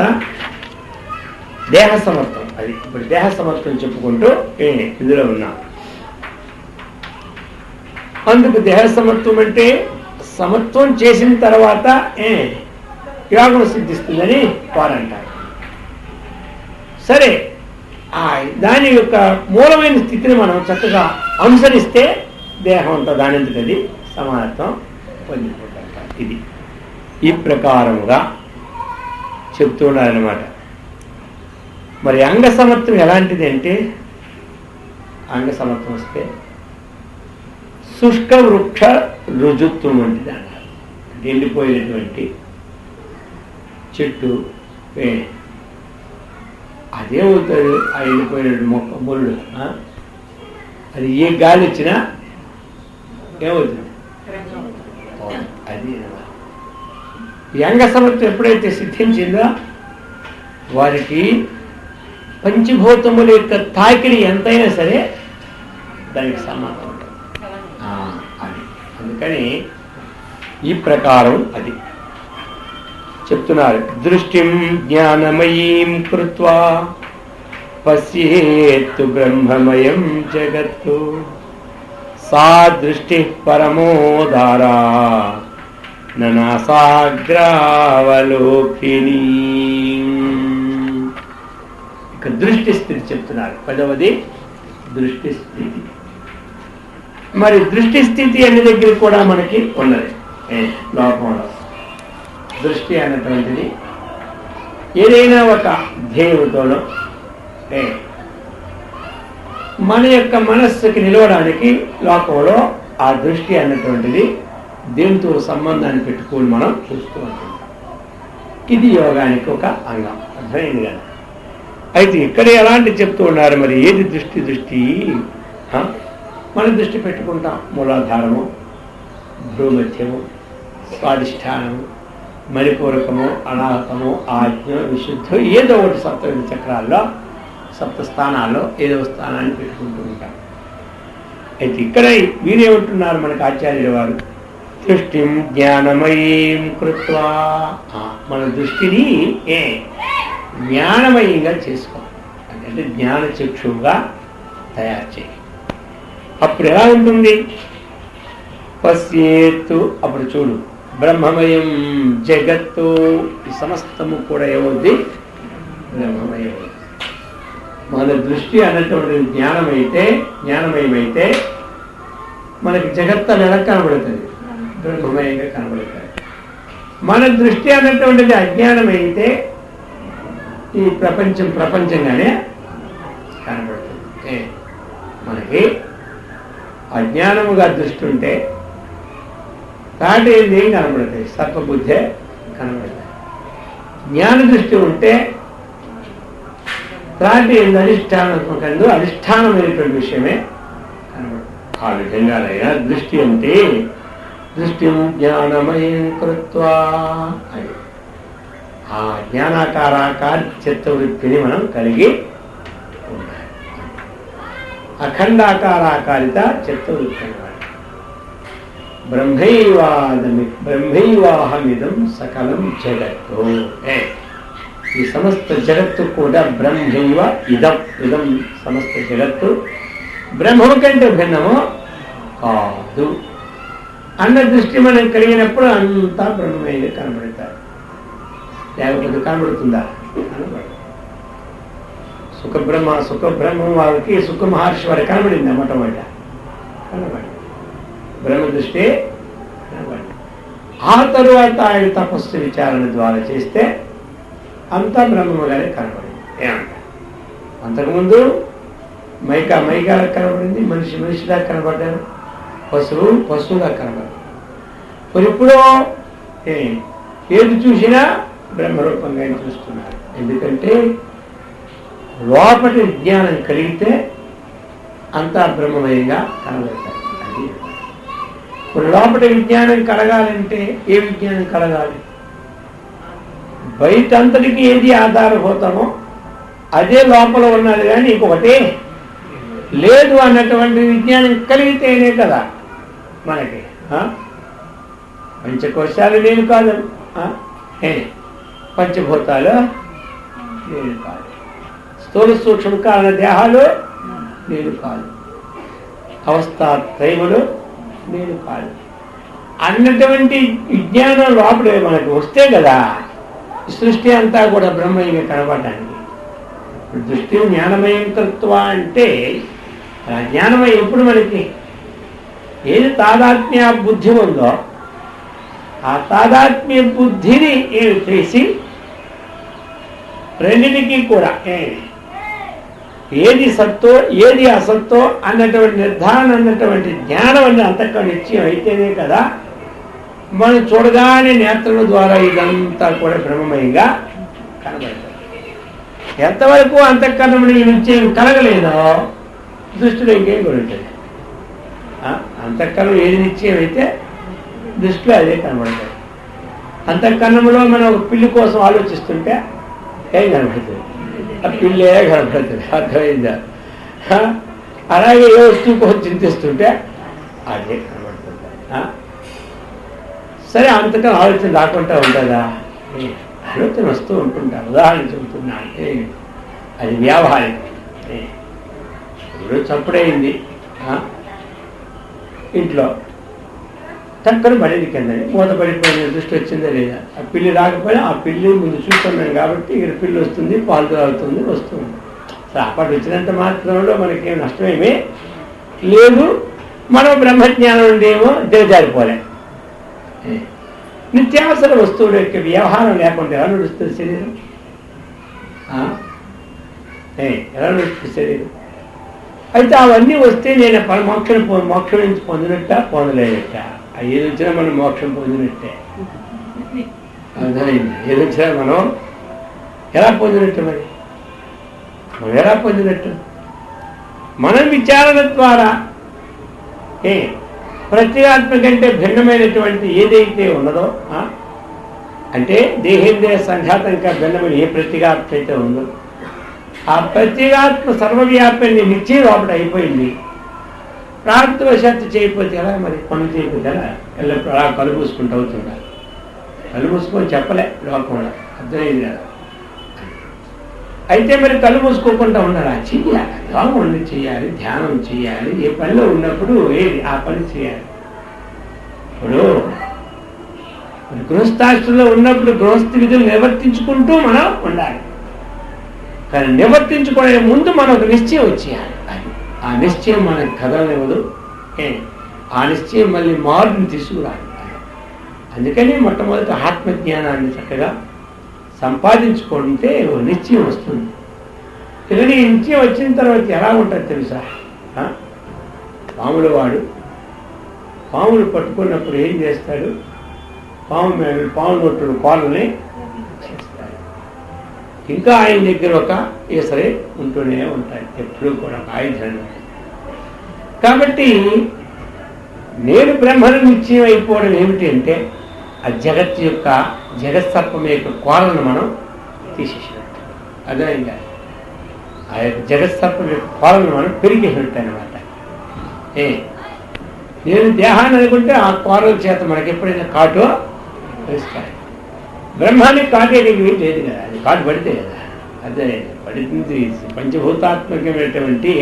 దేహ సమత్వం. అది ఇప్పుడు దేహ సమత్వం చెప్పుకుంటూ ఇందులో ఉన్నాం. అందుకు దేహ సమత్వం అంటే సమత్వం చేసిన తర్వాత యోగం సిద్ధిస్తుందని వారంటారు. సరే, దాని యొక్క మూలమైన స్థితిని మనం చక్కగా అనుసరిస్తే దేహం అంతా దానింతది సమానత్వం పొందిపోతారు. ఇది ఈ ప్రకారముగా చెప్తున్నారన్నమాట. మరి అంగ సమత్వం ఎలాంటిది అంటే, అంగ సమత్వం వస్తే శుష్క వృక్ష రుజుత్వం వంటిది అన్నారు. ఎండిపోయినటువంటి చెట్టు అదేమవుతుంది? ఆ ఎండిపోయిన మొక్క ముళ్ళు అది ఏ గాలి వచ్చినా ఏమవుతుంది? అది ఈ అంగ సమత్వం ఎప్పుడైతే సిద్ధించిందో వారికి పంచభూతముల యొక్క తాకిడి ఎంతైనా సరే దానికి సమానం ఉంటుంది. అది అందుకని ఈ ప్రకారం అది చెప్తున్నారు. దృష్టిం జ్ఞానమయీం కృత్వా పశ్యేత్తు బ్రహ్మమయం జగత్తు సా దృష్టి పరమోదారా ననాసాగ్రావలోకిని. ఇక దృష్టి స్థితి చెప్తున్నారు. 10వది దృష్టి స్థితి. మరి దృష్టి స్థితి అనే దగ్గర కూడా మనకి ఉన్నది లోకంలో. దృష్టి అన్నటువంటిది ఏదైనా ఒక ధ్యేయంతోనో మన యొక్క మనస్సుకి నిలవడానికి లోకంలో ఆ దృష్టి అన్నటువంటిది దేవునితో సంబంధాన్ని పెట్టుకొని మనం చూస్తూ ఉంటాం. ఇది యోగానికి ఒక అంగం. అర్థమైంది కదా. అయితే ఇక్కడ ఎలాంటి చెప్తూ ఉన్నారు మరి ఏది దృష్టి మన దృష్టి పెట్టుకుంటాం. మూలాధారము, భ్రూమధ్యము, స్వాధిష్టానము, మణిపూరకము, అనాహతము, ఆజ్ఞ, విశుద్ధం, ఏదో ఒకటి సప్తవిధ చక్రాల్లో సప్త స్థానాల్లో ఏదో స్థానాన్ని పెట్టుకుంటూ ఉంటాం. అయితే ఇక్కడ వీరేమంటున్నారు మనకు ఆచార్యుల వారు, దృష్టిం జ్ఞానమయీం కృత్వా, మన దృష్టిని జ్ఞానమయంగా చేసుకో, అంటే జ్ఞాన చక్షువుగా తయారు చేయి. అప్పుడు ఎలా ఉంటుంది? పశ్యేత్తు, అప్పుడు చూడు, బ్రహ్మమయం జగత్తు, ఈ సమస్తము కూడా ఏమవుద్ది? బ్రహ్మమయం. మన దృష్టి అన్నటువంటి జ్ఞానమయమైతే మనకి జగత్తు ఎలా కనబడుతుంది? బ్రహ్మమయంగా కనబడుతుంది. మన దృష్టి అన్నటువంటిది అజ్ఞానమైతే ఈ ప్రపంచంగానే కనబడుతుంది. మనకి అజ్ఞానముగా దృష్టి ఉంటే తాటి ఏం కనబడతాయి? సర్పబుద్ధే కనబడతాయి. జ్ఞాన దృష్టి ఉంటే తాటి అధిష్టానాత్మకంగా అధిష్టానమైనటువంటి విషయమే కనబడుతుంది. ఆ విధంగానైనా దృష్టి అంటే దృష్టి జ్ఞానమయం కృత్వా అని ఆ జ్ఞానాకారాకార చిత్తవృత్తిని మనం కలిగి ఉండాలి. అఖండాకారాకారిత చిత్తవృత్తి అన్నమాట. బ్రహ్మైవాహమిదం సకలం జగత్తు, ఈ సమస్త జగత్తు కూడా బ్రహ్మైవ ఇదం సమస్త జగత్తు బ్రహ్మము కంటే భిన్నము కాదు అన్న దృష్టి మనం కలిగినప్పుడు అంతా బ్రహ్మమయంగా కనబడతారు. లేకపోతే కనబడుతుందా? కనబడదు. సుఖబ్రహ్మం వారికి సుఖ మహర్షి వారికి కనబడింది మొట్టమొదట, కనబడి బ్రహ్మ దృష్టి కనబడి. ఆ తరువాత ఆయన తపస్సు విచారణ ద్వారా చేస్తే అంతా బ్రహ్మగానే కనబడింది. ఏమంటారు? అంతకుముందు మైకాగా కనబడింది, మనిషిగా కనబడ్డారు, పశువుగా కనబడ్డారు. మరి ఇప్పుడు ఏది చూసినా బ్రహ్మరూపంగా చూస్తున్నారు. ఎందుకంటే లోపటి విజ్ఞానం కలిగితే అంతా బ్రహ్మమయంగా కనబడతారు. అది ఇప్పుడు లోపటి విజ్ఞానం కలగాలంటే ఏ విజ్ఞానం కలగాలి? బయటంతటికి ఏది ఆధారభూతమో అదే లోపల ఉన్నది, కానీ ఇంకొకటి లేదు అన్నటువంటి విజ్ఞానం కలిగితేనే కదా మనకి పంచకోశాలు నేను కాదు, పంచభూతాలు నేను కాదు, స్థూల సూక్ష్మ కారణ దేహాలు నేను కాదు, అవస్థాత్రయములు నేను కాదు అన్నటువంటి విజ్ఞానం లోపలే మనకు వస్తే కదా సృష్టి అంతా కూడా బ్రహ్మయంగా కనబడటానికి. దృష్టి జ్ఞానమయం కృత్వ అంటే జ్ఞానమయం ఎప్పుడు మనకి ఏది తాదాత్మ్య బుద్ధి ఉందో ఆ తాదాత్మ్య బుద్ధిని చేసి రెండింటికి కూడా ఏది సత్తో ఏది అసత్తో అన్నటువంటి నిర్ధారణ అన్నటువంటి జ్ఞానం అనే అంతఃకరణ నిశ్చయం అయితేనే కదా మనం చూడగానే నేత్రుల ద్వారా ఇదంతా కూడా బ్రహ్మమయంగా కనబడుతుంది. ఎంతవరకు అంతఃకరణం నిశ్చయం కలగలేదో దృష్టిలో ఇంకేం కూడా ఉంటుంది. అంతఃకరణం ఏది నిశ్చయం అయితే దృష్టిలో అదే కనబడతాయి. అంతఃకరణంలో మనం ఒక పిల్లి కోసం ఆలోచిస్తుంటే ఏం కనబడుతుంది? ఆ పిల్లే కనబడుతుంది. అర్థమైందా? అలాగే ఏ వస్తువు కోసం చింతిస్తుంటే అదే కనబడుతుంది. సరే, అంతకం ఆలోచన రాకుండా ఉంటుందా? ఆలోచన వస్తూ ఉంటుంటా. ఉదాహరణ చెబుతున్నా, అది వ్యావహారికం. ఇప్పుడు చప్పుడైంది ఇంట్లో, చక్కన పడేది కిందని మూత పడిపోయిన దృష్టి వచ్చిందా లేదా? ఆ పిల్లి రాకపోయినా ఆ పిల్లి ముందు చూస్తున్నాం కాబట్టి ఇక్కడ పిల్లి వస్తుంది, పాలు తాగుతుంది, వస్తుంది. అప్పటి వచ్చినంత మాత్రంలో మనకేం నష్టమేమీ లేదు. మనం బ్రహ్మజ్ఞానం నుండి ఏమో దిగజారిపోలే. నిత్యావసర వస్తువుల యొక్క వ్యవహారం లేకుండా ఎలా నడుస్తుంది శరీరం? ఎలా నడుస్తుంది శరీరం? అయితే అవన్నీ వస్తే నేను మోక్షం నుంచి పొందినట్ట పొందలేదట. ఏది వచ్చినా మనం మోక్షం పొందినట్టే. అర్థమైంది? ఏది వచ్చినా మనం ఎలా పొందినట్టు? మరి మనం ఎలా పొందినట్టు? మనం విచారణ ద్వారా ప్రత్యేగాత్మ కంటే భిన్నమైనటువంటి ఏదైతే ఉన్నదో, అంటే దేహేంద్రియ సంఘాతంగా భిన్నమైన ఏ ప్రత్యేగాత్మ అయితే ఉందో ఆ ప్రత్యేగాత్మ సర్వవ్యాపాన్ని నిశ్చయం లోపల అయిపోయింది. ప్రారంభవశాత్తు చేయకపోతే ఎలా? మరి పనులు చేయకపోతే ఎలా? ఎల్లప్పుడు అలా కళ్ళు మూసుకుంటూ అవుతుండాలి. కళ్ళు మూసుకొని చెప్పలే లోకంలో, అర్థమైంది కదా. అయితే మరి కళ్ళు మూసుకోకుండా ఉండాలి. చెయ్యాలి, యోగం ఉండి చేయాలి, ధ్యానం చేయాలి. ఏ పనిలో ఉన్నప్పుడు ఏది ఆ పని చేయాలి. ఇప్పుడు గృహస్థాశ్రంలో ఉన్నప్పుడు గృహస్థ విధులు నిర్వర్తించుకుంటూ మనం ఉండాలి. కానీ నివర్తించుకునే ముందు మనకు నిశ్చయం వచ్చేయాలి. ఆ నిశ్చయం మనకు కదలనివ్వదు. ఆ నిశ్చయం మళ్ళీ మార్పుని తీసుకురాలి. అందుకని మొట్టమొదటి ఆత్మజ్ఞానాన్ని చక్కగా సంపాదించుకుంటే నిశ్చయం వస్తుంది. కానీ నిశ్చయం వచ్చిన తర్వాత ఎలా ఉంటుంది తెలుసా? పాముల పాములు పట్టుకున్నప్పుడు ఏం చేస్తాడు? పాము నొట్టుడు కోళ్ళని చేస్తాడు. ఇంకా ఆయన దగ్గర ఒక ఈసరే ఉంటూనే ఉంటాయి, ఎప్పుడూ కూడా ఒక ఆయుధాన్ని. కాబట్టి నేను బ్రహ్మను నిశ్చయం అయిపోవడం ఏమిటి అంటే ఆ జగత్సర్పం యొక్క కోరలను మనం తీసేసినట్టు. అర్థమైందా? ఆ యొక్క జగత్సర్పం యొక్క కోరలను మనం పెరిగేసినట్టు అనమాట. నేను దేహాన్ని అనుకుంటే ఆ కోరల చేత మనకి ఎప్పుడైనా కాటు వేస్తాయి. బ్రహ్మానికి కాటేటికి లేదు కదా, అది కాటు పడితే కదా. అదే పడుతుంది. పంచభూతాత్మకమైనటువంటి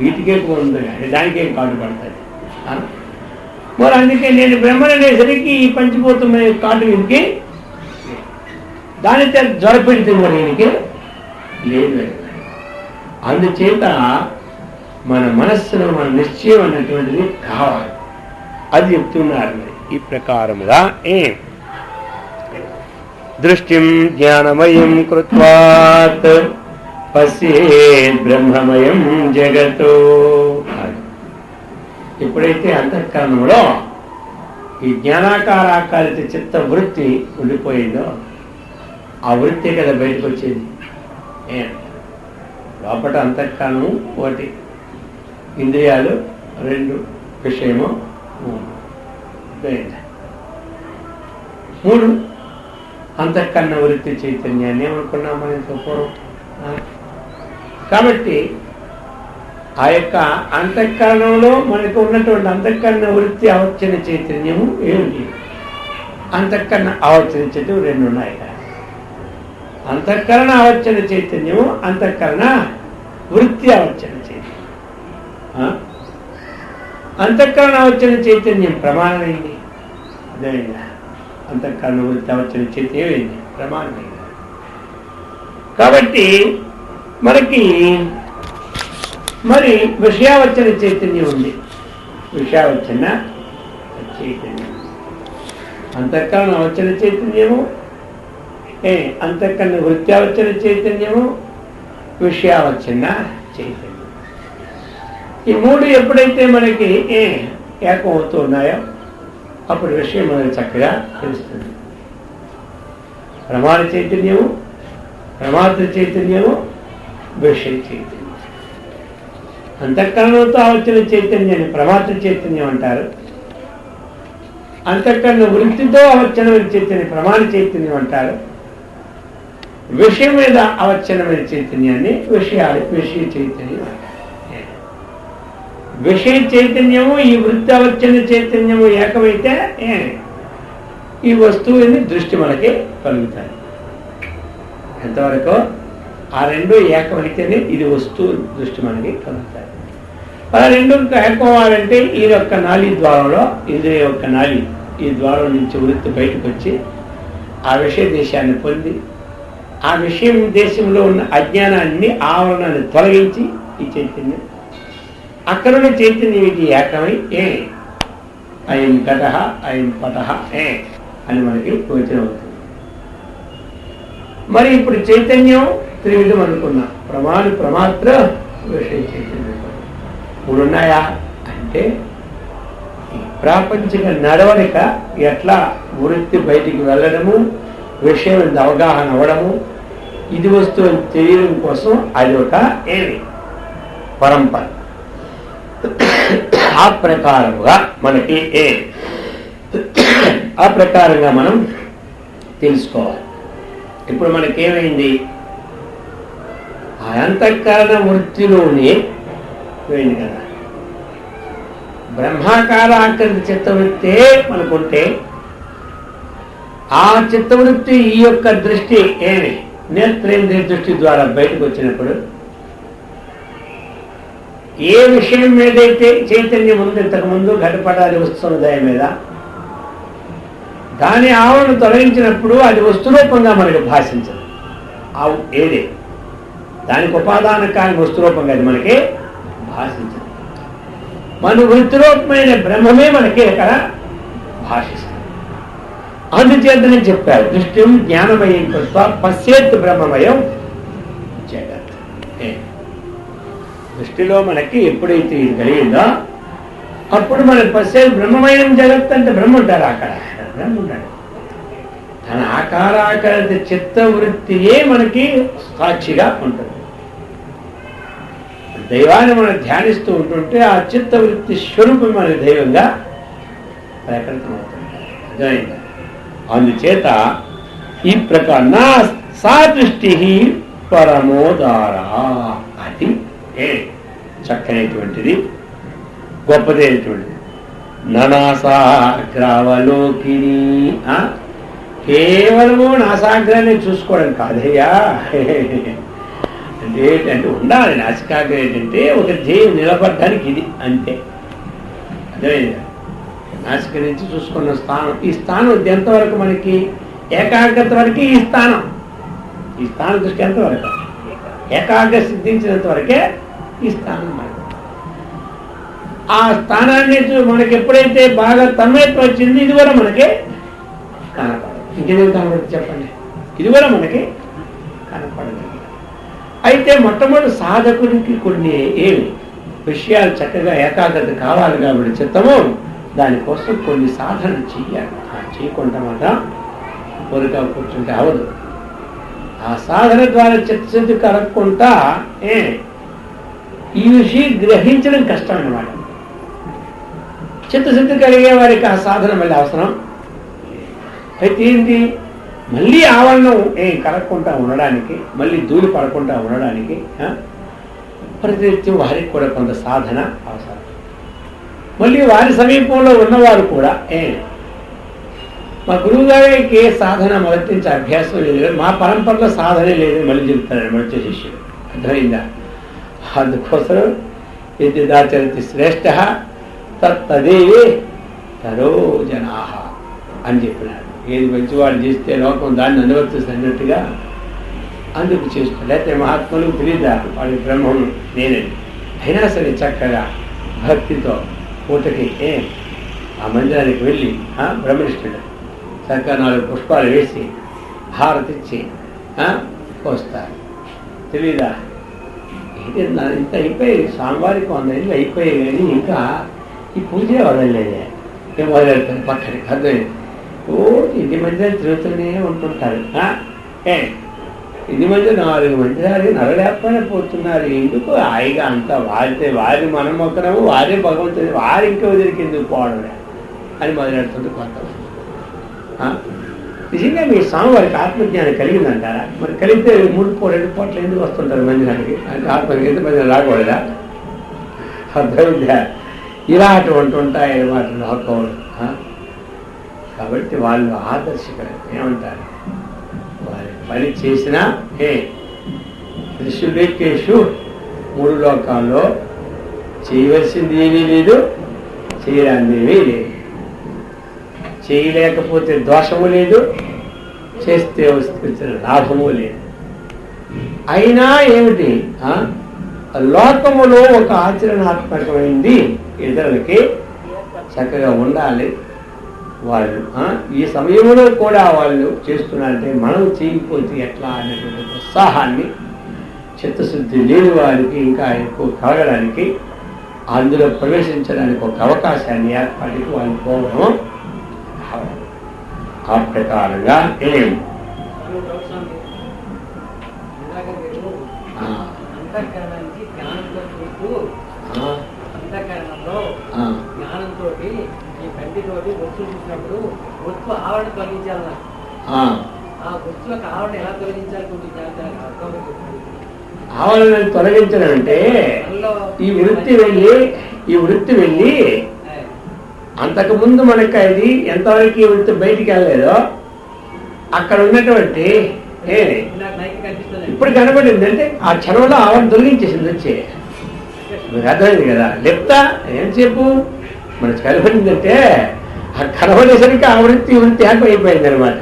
వీటికే ఉంది, దానికేం కాటు పడుతుంది. మరి అందుకే నేను బ్రహ్మను అనేసరికి ఈ పంచభూతమైన కాటు వీరికి దాని చేత జ్వరపెడితే మరి వీరికి లేదు. అందుచేత మన మనస్సులో మన నిశ్చయం అన్నటువంటిది కావాలి. అది చెప్తున్నారు. మరి ఈ ప్రకారముగా దృష్టిం జ్ఞానమయం కృత్వాత్ పశ్యేత్ బ్రహ్మమయం జగతో. ఎప్పుడైతే అంతఃకరణంలో ఈ జ్ఞానాకారాకారిత చిత్త వృత్తి ఉండిపోయిందో ఆ వృత్తి కదా బయటకు వచ్చేది. లోపల అంతఃకరణము ఒకటి, ఇంద్రియాలు రెండు, విషయము మూడు. అంతఃకరణ వృత్తి చైతన్యాన్ని ఏమనుకున్నాం మనం పూర్వం. కాబట్టి ఆ యొక్క అంతఃకరణంలో మనకు ఉన్నటువంటి అంతఃకరణ వృత్తి ఆవర్చన చైతన్యము ఏమిటి? అంతఃకరణ ఆవర్చన రెండు ఉన్నాయి. అంతఃకరణ ఆవర్చన చైతన్యము, అంతఃకరణ వృత్తి ఆవర్చన చైతన్యం. అంతఃకరణ ఆవర్చన చైతన్యం ప్రమాణమైంది. అదేవిధంగా అంతఃకరణ వృత్తి ఆవర్చన చైతన్యం ఏమైంది? ప్రమాణమైంది. కాబట్టి మనకి మరి విషయావచన చైతన్యం ఉంది. విషయావచన చైతన్యం, అంతఃకరణ అవచన చైతన్యము, అంతఃకరణ వృత్యావచన చైతన్యము, విషయావచన చైతన్యం. ఈ మూడు ఎప్పుడైతే మనకి ఏకం అవుతూ ఉన్నాయో అప్పుడు విషయం మనకి చక్కగా తెలుస్తుంది. ప్రమాణ చైతన్యము, ప్రమాత్ర చైతన్యము, విషయ చైతన్యం. అంతఃకరణంతో ఆవచ్చిన చైతన్యాన్ని ప్రమాత్ర చైతన్యం అంటారు. అంతఃకరణ వృత్తితో అవచ్చనమైన చైతన్యం ప్రమాణ చైతన్యం అంటారు. విషయం మీద అవచ్చనమైన చైతన్యాన్ని విషయ చైతన్యం అంటారు. విషయ చైతన్యము ఈ వృత్తి అవచ్చన చైతన్యము ఏకమైతే ఈ వస్తువుని దృష్టి మనకి కలుగుతాయి. ఎంతవరకు ఆ రెండు ఏకమైతేనే ఇది వస్తువు దృష్టి మనకి కలుగుతాయి. అలా రెండు ఏకమవ్వాలంటే ఈ యొక్క నాళీ ద్వారంలో, ఇంద్రియ యొక్క నాళీ ఈ ద్వారం నుంచి వృత్తి బయటకు వచ్చి ఆ విషయ దేశాన్ని పొంది ఆ విషయం దేశంలో ఉన్న అజ్ఞానాన్ని ఆవరణాన్ని తొలగించి ఈ చైతన్యం అక్కడున్న చైతన్యం ఇది ఏకమై అయం ఘట అయం పట అని మనకి గోచరం అవుతుంది. మరి ఇప్పుడు చైతన్యం త్రివిధం అనుకున్నాం. ప్రమాణి ప్రమాత్ర విషయ చైతన్యం మూడున్నాయా అంటే ఈ ప్రాపంచిక నడవడిక ఎట్లా వృత్తి బయటికి వెళ్ళడము, విషయం అవగాహన అవ్వడము, ఇది వస్తువు తెలియడం కోసం అది ఒక పరంపర. ఆ ప్రకారముగా మనకి ఆ ప్రకారంగా మనం తెలుసుకోవాలి. ఇప్పుడు మనకేమైంది? ఆ అంతఃకరణ వృత్తిలోనే పోయింది కదా. బ్రహ్మాకార ఆకృతి చిత్తవృత్తే మనకుంటే ఆ చిత్తవృత్తి ఈ యొక్క దృష్టి నేత్రేంద్రియ దృష్టి ద్వారా బయటకు వచ్చినప్పుడు ఏ విషయం మీదైతే చైతన్యం ఉంది ఇంతకుముందు ఘటపటాది వస్తున్నదాయం మీద, దాని ఆవరణ తొలగించినప్పుడు అది వస్తురూపంగా మనకి భాషించదు. ఏదే దానికి ఉపాదాన కాని వస్తురూపంగా అది మనకి భాషించదు. మన వృత్తిరూపమైన బ్రహ్మమే మనకి ఇక్కడ భాషిస్తుంది. అందుచేతనే చెప్పారు దృష్టి జ్ఞానమయం కృత్వా పశ్చేత్ బ్రహ్మమయం జగత్. దృష్టిలో మనకి ఎప్పుడైతే ఇది కలిగిందో అప్పుడు మనకి పశ్చేత్ బ్రహ్మమయం జగత్ అంటే బ్రహ్మ ఉంటారు. అక్కడ బ్రహ్మ ఉంటాడు. తన ఆకారాకృత చిత్తవృత్తియే మనకి సాక్షిగా ఉంటుంది. దైవాన్ని మనం ధ్యానిస్తూ ఉంటుంటే ఆ చిత్తవృత్తి స్వరూపం మన దైవంగా ప్రకటమవుతుంది. అర్థమైందా? అందుచేత ఈ ప్రకారం సా దృష్టి పరమోదారా, అది చక్కనైనటువంటిది, గొప్పదైనటువంటిది. నాసాగ్రావలోకిని, కేవలము నాసాగ్రాన్ని చూసుకోవడం కాదయ్యా. అంటే ఏంటంటే ఉండాలి నాసికాగ్ర ఏంటంటే ఒక ధ్యేయం నిలబడడానికి ఇది అంతే. అర్థమైందా? నాసిక నుంచి చూసుకున్న స్థానం, ఈ స్థానం ఎంతవరకు మనకి ఏకాగ్రత వరకు ఈ స్థానం దృష్టి ఎంతవరకు ఏకాగ్ర సిద్ధించినంత వరకే ఈ స్థానం మనకి. ఆ స్థానాన్ని మనకి ఎప్పుడైతే బాగా తన్మయత్వం వచ్చింది ఇది కూడా మనకి కనపడదు. ఇంకేదేమి కనపడుతుంది చెప్పండి? ఇది కూడా మనకి కనపడదు. అయితే మొట్టమొదటి సాధకుడికి కొన్ని విషయాలు చక్కగా ఏకాగ్రత కావాలి కాబట్టి చిత్తము దానికోసం కొన్ని సాధన చెయ్యాలి. చేయకుండా మాత్రం కోరిక కూర్చుంటే అవదు. ఆ సాధన ద్వారా చిత్తశుద్ధి కలగకుండా ఈ విషయం గ్రహించడం కష్టం అన్నమాట. చిత్తశుద్ధి కలిగే వారికి ఆ సాధన మళ్ళీ అవసరం. అయితే ఏంటి, మళ్ళీ ఆవరణం కలగకుండా ఉండడానికి, మళ్ళీ ధూళి పడకుండా ఉండడానికి ప్రతినిత్యం వారికి కూడా కొంత సాధన అవసరం. మళ్ళీ వారి సమీపంలో ఉన్నవారు కూడా మా గురువు గారికి సాధన మొదటి నుంచి అభ్యాసం లేదు, మా పరంపరలో సాధనే లేదు మళ్ళీ చెప్తాడు వచ్చే శిష్యుడు. అర్థమైందా? అందుకోసం ఇది దాచరితి శ్రేష్ఠ తదేవే తరో జనా అని చెప్పినాడు. ఏది మంచివాడు చేస్తే లోకం దాన్ని అనువర్తిస్తున్నట్టుగా అందుకు చేస్తాడు. లేకపోతే మహాత్ములకు తెలియదా వాడి బ్రహ్మం నేనని. అయినా సరే చక్కగా భక్తితో పూటకి ఆ మందిరానికి వెళ్ళి బ్రహ్మనిష్ఠుడు చక్కగా 4 పుష్పాలు వేసి హారతిచ్చి వస్తారు. తెలీదా? ఇది ఇంత అయిపోయి స్వామివారికి 100 ఏళ్ళు అయిపోయాయి కానీ ఇంకా ఈ పూజే వదలలేదే. ఏం వదలెడతాను పక్కకి. అర్థమైంది? ఇది మందిరాలు తిరుగుతూనే ఉంటుంటారు. ఇది మధ్య 4 మందిరాలు నడలేకపోయినా పోతున్నారు. ఎందుకు హాయిగా అంతా వారి మనం మొక్కడము, వారే భగవంతుని వారి ఇంకా వదిలికి ఎందుకు పోవడం అని మొదలెడుతుంది కొంతమంది. నిజంగా మీ స్వామివారికి ఆత్మజ్ఞానం కలిగిందంటారా? మరి కలిగితే 3 2 పూటలు ఎందుకు వస్తుంటారు మందిరానికి? అంటే ఆత్మజ్ఞానం మందిరం రాకూడదా? అర్థమైందా? ఇలా అటువంటి ఉంటాయి అన్నమాట లోకంలో. కాబట్టి వాళ్ళు ఆదర్శకరం. ఏమంటారు? వారి పని చేసినా త్రిశూలేకేషు 3 లోకాల్లో చేయవలసింది ఏమీ లేదు, చేయరానిదేమీ లేదు. చేయలేకపోతే దోషము లేదు, చేస్తే వచ్చిన లాభము లేదు. అయినా ఏమిటి లోకములో ఒక ఆచరణాత్మకమైంది ఇతరులకి చక్కగా ఉండాలి. వాళ్ళు ఈ సమయంలో కూడా వాళ్ళు చేస్తున్నారంటే మనం చేయకపోతే ఎట్లా అనేటువంటి ఉత్సాహాన్ని చిత్తశుద్ధి లేని వారికి ఇంకా ఎక్కువ కలగడానికి, అందులో ప్రవేశించడానికి ఒక అవకాశాన్ని ఏర్పాటుకి వాళ్ళు పోవడం. ఆ ప్రకారంగా కంటితోటి వస్తువు చూసినప్పుడు వస్తువు ఆవరణ తొలగించాలన్నా ఆ వస్తువులకు ఆవరణ ఎలా తొలగించాలి కొంచెం ఆవరణను తొలగించడం అంటే ఈ వృత్తి వెళ్ళి అంతకుముందు మనకి అది ఎంతవరకు ఈ వృత్తి బయటికి వెళ్ళలేదో అక్కడ ఉన్నటువంటి ఇప్పుడు కనబడింది అంటే ఆ క్షణంలో ఆవరణ తొలగించేసింది వచ్చే. మీకు అర్థమైంది కదా. లేపుతా ఎంతసేపు మనకు కనబడిందంటే ఆ కనబడేసరికి ఆ వృత్తి ఏకమైపోయింది అనమాట.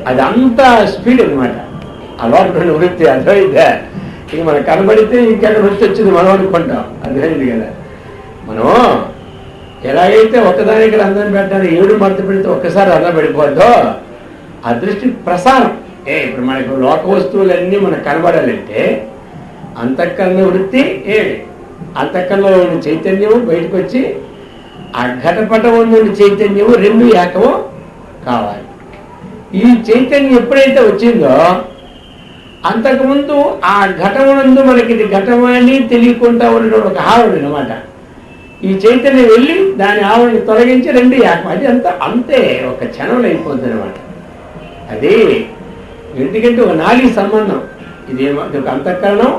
అది అంత స్పీడ్ అనమాట ఆ లోపల వృత్తి. అర్థమైందా? ఇక మనకు కనబడితే ఇంకెక్కడ వృత్తి వచ్చింది మనం అనుకుంటాం. అర్థమైంది కదా. మనం ఎలాగైతే ఒక్కదానికి రంధ్రం పెట్టాలి 7 మడత పెడితే ఒక్కసారి రంధ్రం పడిపోద్దో ఆ దృష్టి ప్రసారం. ఇప్పుడు మనకు లోక వస్తువులన్నీ మనకు కనబడాలంటే అంతఃకరణ వృత్తి అంతఃకరణలో ఉన్న చైతన్యము బయటకు వచ్చి ఆ ఘటపటం నుండి చైతన్యము 2 ఏకము కావాలి. ఈ చైతన్యం ఎప్పుడైతే వచ్చిందో అంతకుముందు ఆ ఘటమునందు మనకి ఇది ఘటమని తెలియకుండా ఉండడం ఒక ఆవరణ అనమాట. ఈ చైతన్యం వెళ్ళి దాని ఆవరణ తొలగించి 2 ఏకం. అది అంతే ఒక క్షణంలో అయిపోద్ది అనమాట. అది ఎందుకంటే ఒక నాలుగు సంబంధం. ఇదేమో ఒక అంతఃకరణం,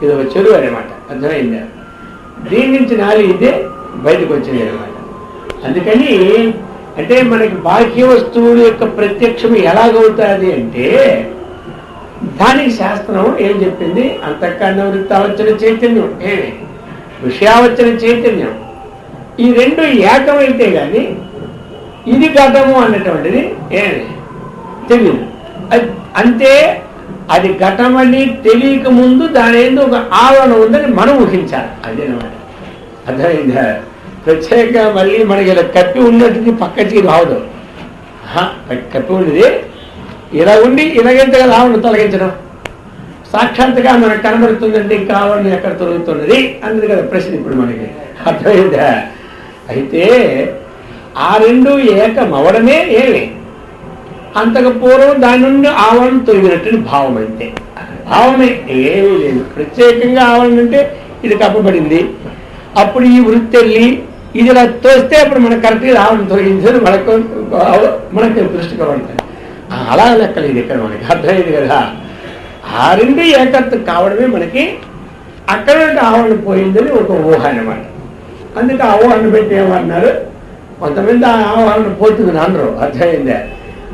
ఇది ఒక చెరువు అనమాట. అర్థమైందా? దీని నుంచి నాలుగు ఇదే బయటకు వచ్చింది అనమాట. అందుకని అంటే మనకి బాహ్య వస్తువుల యొక్క ప్రత్యక్షం ఎలాగవుతుంది అంటే దానికి శాస్త్రం ఏం చెప్పింది? అంతఃకరణ వృత్తావచ్చన చైతన్యం, విషయావచ్చన చైతన్యం, ఈ 2 ఏకమైతే కానీ ఇది ఘటము అన్నటువంటిది తెలియదు. అంతే అది ఘటమని తెలియక ముందు దాని ఏందో ఒక ఆవరణ ఉందని మనం ఊహించాలి. అదేనమాట. అర్థమైందా? ప్రత్యేక మళ్ళీ మనకి ఇలా కప్పి ఉన్నట్టుది పక్కకి రావదు. కప్పి ఉండేది ఇలా ఉండి ఇలాగంటే కదా ఆవరణ తొలగించడం. సాక్షాత్తుగా మనకు కనబడుతుందంటే ఇంకా ఆవరణ ఎక్కడ తొలగుతున్నది అన్నది కదా ప్రశ్న ఇప్పుడు మనకి. అర్థమైందా? అయితే ఆ 2 ఏకం అవడమే అంతకు పూర్వం దాని నుండి ఆవరణ తొలగినట్టు భావం. అంతే భావమే, ఏమీ లేదు. ప్రత్యేకంగా ఆవరణ అంటే ఇది కప్పబడింది, అప్పుడు ఈ వృత్తి వెళ్ళి ఇది ఇలా తోస్తే అప్పుడు మనకు కరెక్ట్గా ఆవరణ తొలగించేది మనకు దృష్టిగా పడుతుంది. అలా లెక్కలేదు ఇక్కడ మనకి. అర్థమైంది కదా. ఆ 2 ఏకత్వం కావడమే మనకి అక్కడ ఆవరణ పోయిందని ఒక ఊహ అన్నమాట. అందుకే ఆ ఊహను పెట్టి ఏమన్నారు కొంతమంది ఆ ఆవరణ పోతుంది అందరూ. అర్థమైందా?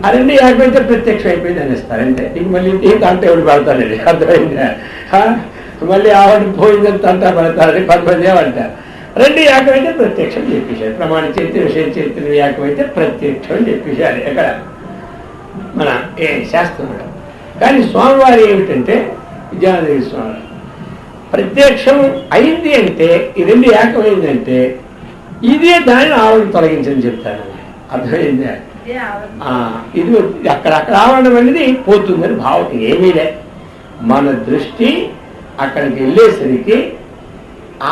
ఆ 2 ఏకమైతే ప్రత్యక్షం అయిపోయింది అనేస్తారు. అంటే ఇంక మళ్ళీ తంట ఎవరు పడతానండి. అర్థమైందా? మళ్ళీ ఆవరణ పోయిందని తంట పడతారని కొంతమంది ఏమంటారు. 2 ఏకమైతే ప్రత్యక్షం చెప్పేశారు. ప్రమాణ చైతన్య విషయం చైతన్య ఏకమైతే ప్రత్యక్షం అని చెప్పేశారు ఎక్కడ మన శాస్త్రంలో. కానీ స్వామివారి ఏమిటంటే విద్యాదేవి స్వామి ప్రత్యక్షం అయింది అంటే ఈ 2 ఏకమైందంటే ఇదే దానిని ఆవరణ తొలగించని చెప్తాను. అర్థమైందా? ఇది అక్కడక్కడ ఆవరణం అనేది పోతుందని భావం ఏమీ లే. మన దృష్టి అక్కడికి వెళ్ళేసరికి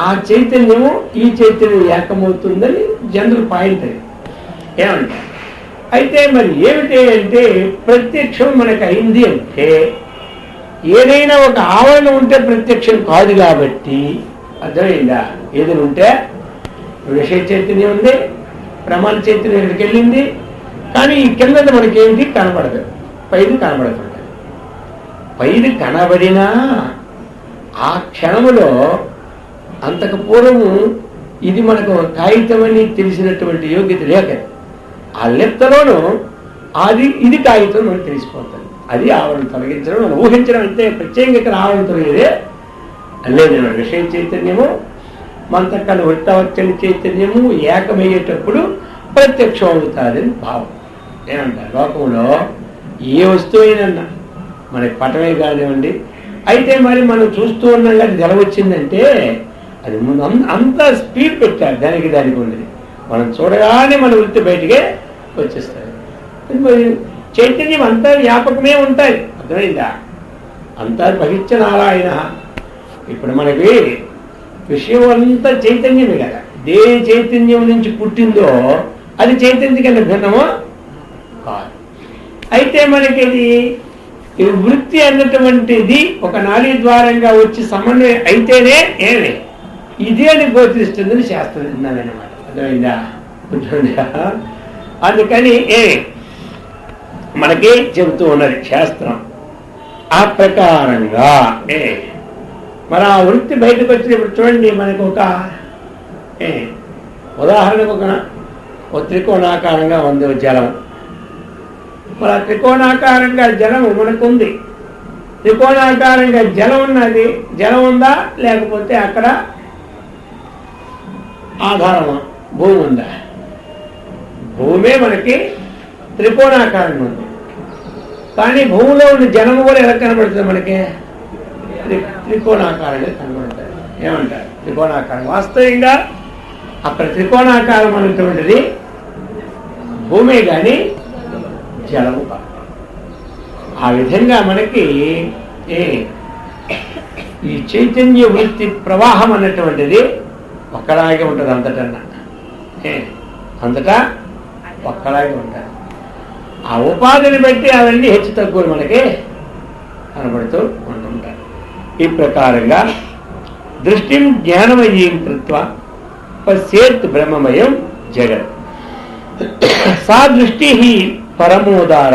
ఆ చైతన్యము ఈ చైతన్యం ఏకమవుతుందని జనరల్ పాయింట్ అది. ఏమంటే అయితే మరి ఏమిటి అంటే ప్రత్యక్షం మనకు అయింది అంటే ఏదైనా ఒక ఆవరణ ఉంటే ప్రత్యక్షం కాదు కాబట్టి. అర్థమైందా? ఏదైనా ఉంటే విషయ చైతన్యం ఉంది, ప్రమాణ చైతన్యం ఇక్కడికి వెళ్ళింది, కానీ ఈ కింద మనకి ఏమిటి కనబడదు, పైది కనబడుతుంది. పైది కనబడినా ఆ క్షణములో అంతకు పూర్వము ఇది మనకు కాగితం అని తెలిసినటువంటి యోగ్యత లేక ఆ లెక్కలోనూ ఇది కాగితం మనకు తెలిసిపోతుంది. అది ఆవరణ తొలగించడం మనం ఊహించడం. అంతే ప్రత్యేకంగా ఇక్కడ ఆవరణ తొలగేదే లేదు. విషయ చైతన్యము మంతకన్నా వృత్తవచ్చని చైతన్యము ఏకమయ్యేటప్పుడు ప్రత్యక్షం అవుతుందని భావం. ఏమంటారు? లోకంలో ఏ వస్తువు అయినా మనకి పటమే కానివ్వండి, అయితే మరి మనం చూస్తూ ఉన్నాం కానీ జలం వచ్చిందంటే అది ముందు అంత స్పీడ్ పెట్టారు దానికి ఉండేది. మనం చూడగానే మన వృత్తి బయటికే వచ్చేస్తుంది. మరి చైతన్యం అంతా వ్యాపకమే ఉంటాయి, అర్థమైందా? అంతా భవిష్య నారాయణ. ఇప్పుడు మనకి విషయం అంతా చైతన్యమే కదా. ఏ చైతన్యం నుంచి పుట్టిందో అది చైతన్యం కన్నా భిన్నమో కాదు. అయితే మనకి ఇది వృత్తి అన్నటువంటిది ఒక నాడీ ద్వారంగా వచ్చి సమన్వయం అయితేనే ఏమి ఇది అని గోచరిస్తుందని శాస్త్రం విన్నానమాట. అర్థమైందా? అందుకని మనకి చెబుతూ ఉన్నది శాస్త్రం. ఆ ప్రకారంగా మరి ఆ వృత్తి బయటకు వచ్చినప్పుడు చూడండి, మనకు ఒక ఉదాహరణకు ఒక త్రికోణాకారంగా ఉంది జలం. మరి ఆ త్రికోణాకారంగా జలము మనకుంది. త్రికోణాకారంగా జలం ఉన్నది. జలం ఉందా, లేకపోతే అక్కడ ఆధారమా భూమి ఉందా? భూమే మనకి త్రికోణాకారంగా ఉంది. కానీ భూమిలో ఉన్న జలము కూడా ఎలా కనబడుతుంది మనకి? త్రికోణాకారంగా కనబడుతుంది. ఏమంటారు? త్రికోణాకారం. వాస్తవంగా అక్కడ త్రికోణాకారం అనేటువంటిది భూమే కానీ జలము కాదు. ఆ విధంగా మనకి ఈ చైతన్య వృత్తి ప్రవాహం అన్నటువంటిది ఒక్కలాగే ఉంటుంది. అంతటా ఒక్కలాగే ఉంటుంది. ఆ ఉపాధిని బట్టి అవన్నీ హెచ్చు తక్కువలు మనకి కనబడుతూ ఉంటుంటారు. ఈ ప్రకారంగా దృష్టిం జ్ఞానమయీం కృత్వా పశ్యేత్ బ్రహ్మమయం జగత్ సా దృష్టి పరమోదార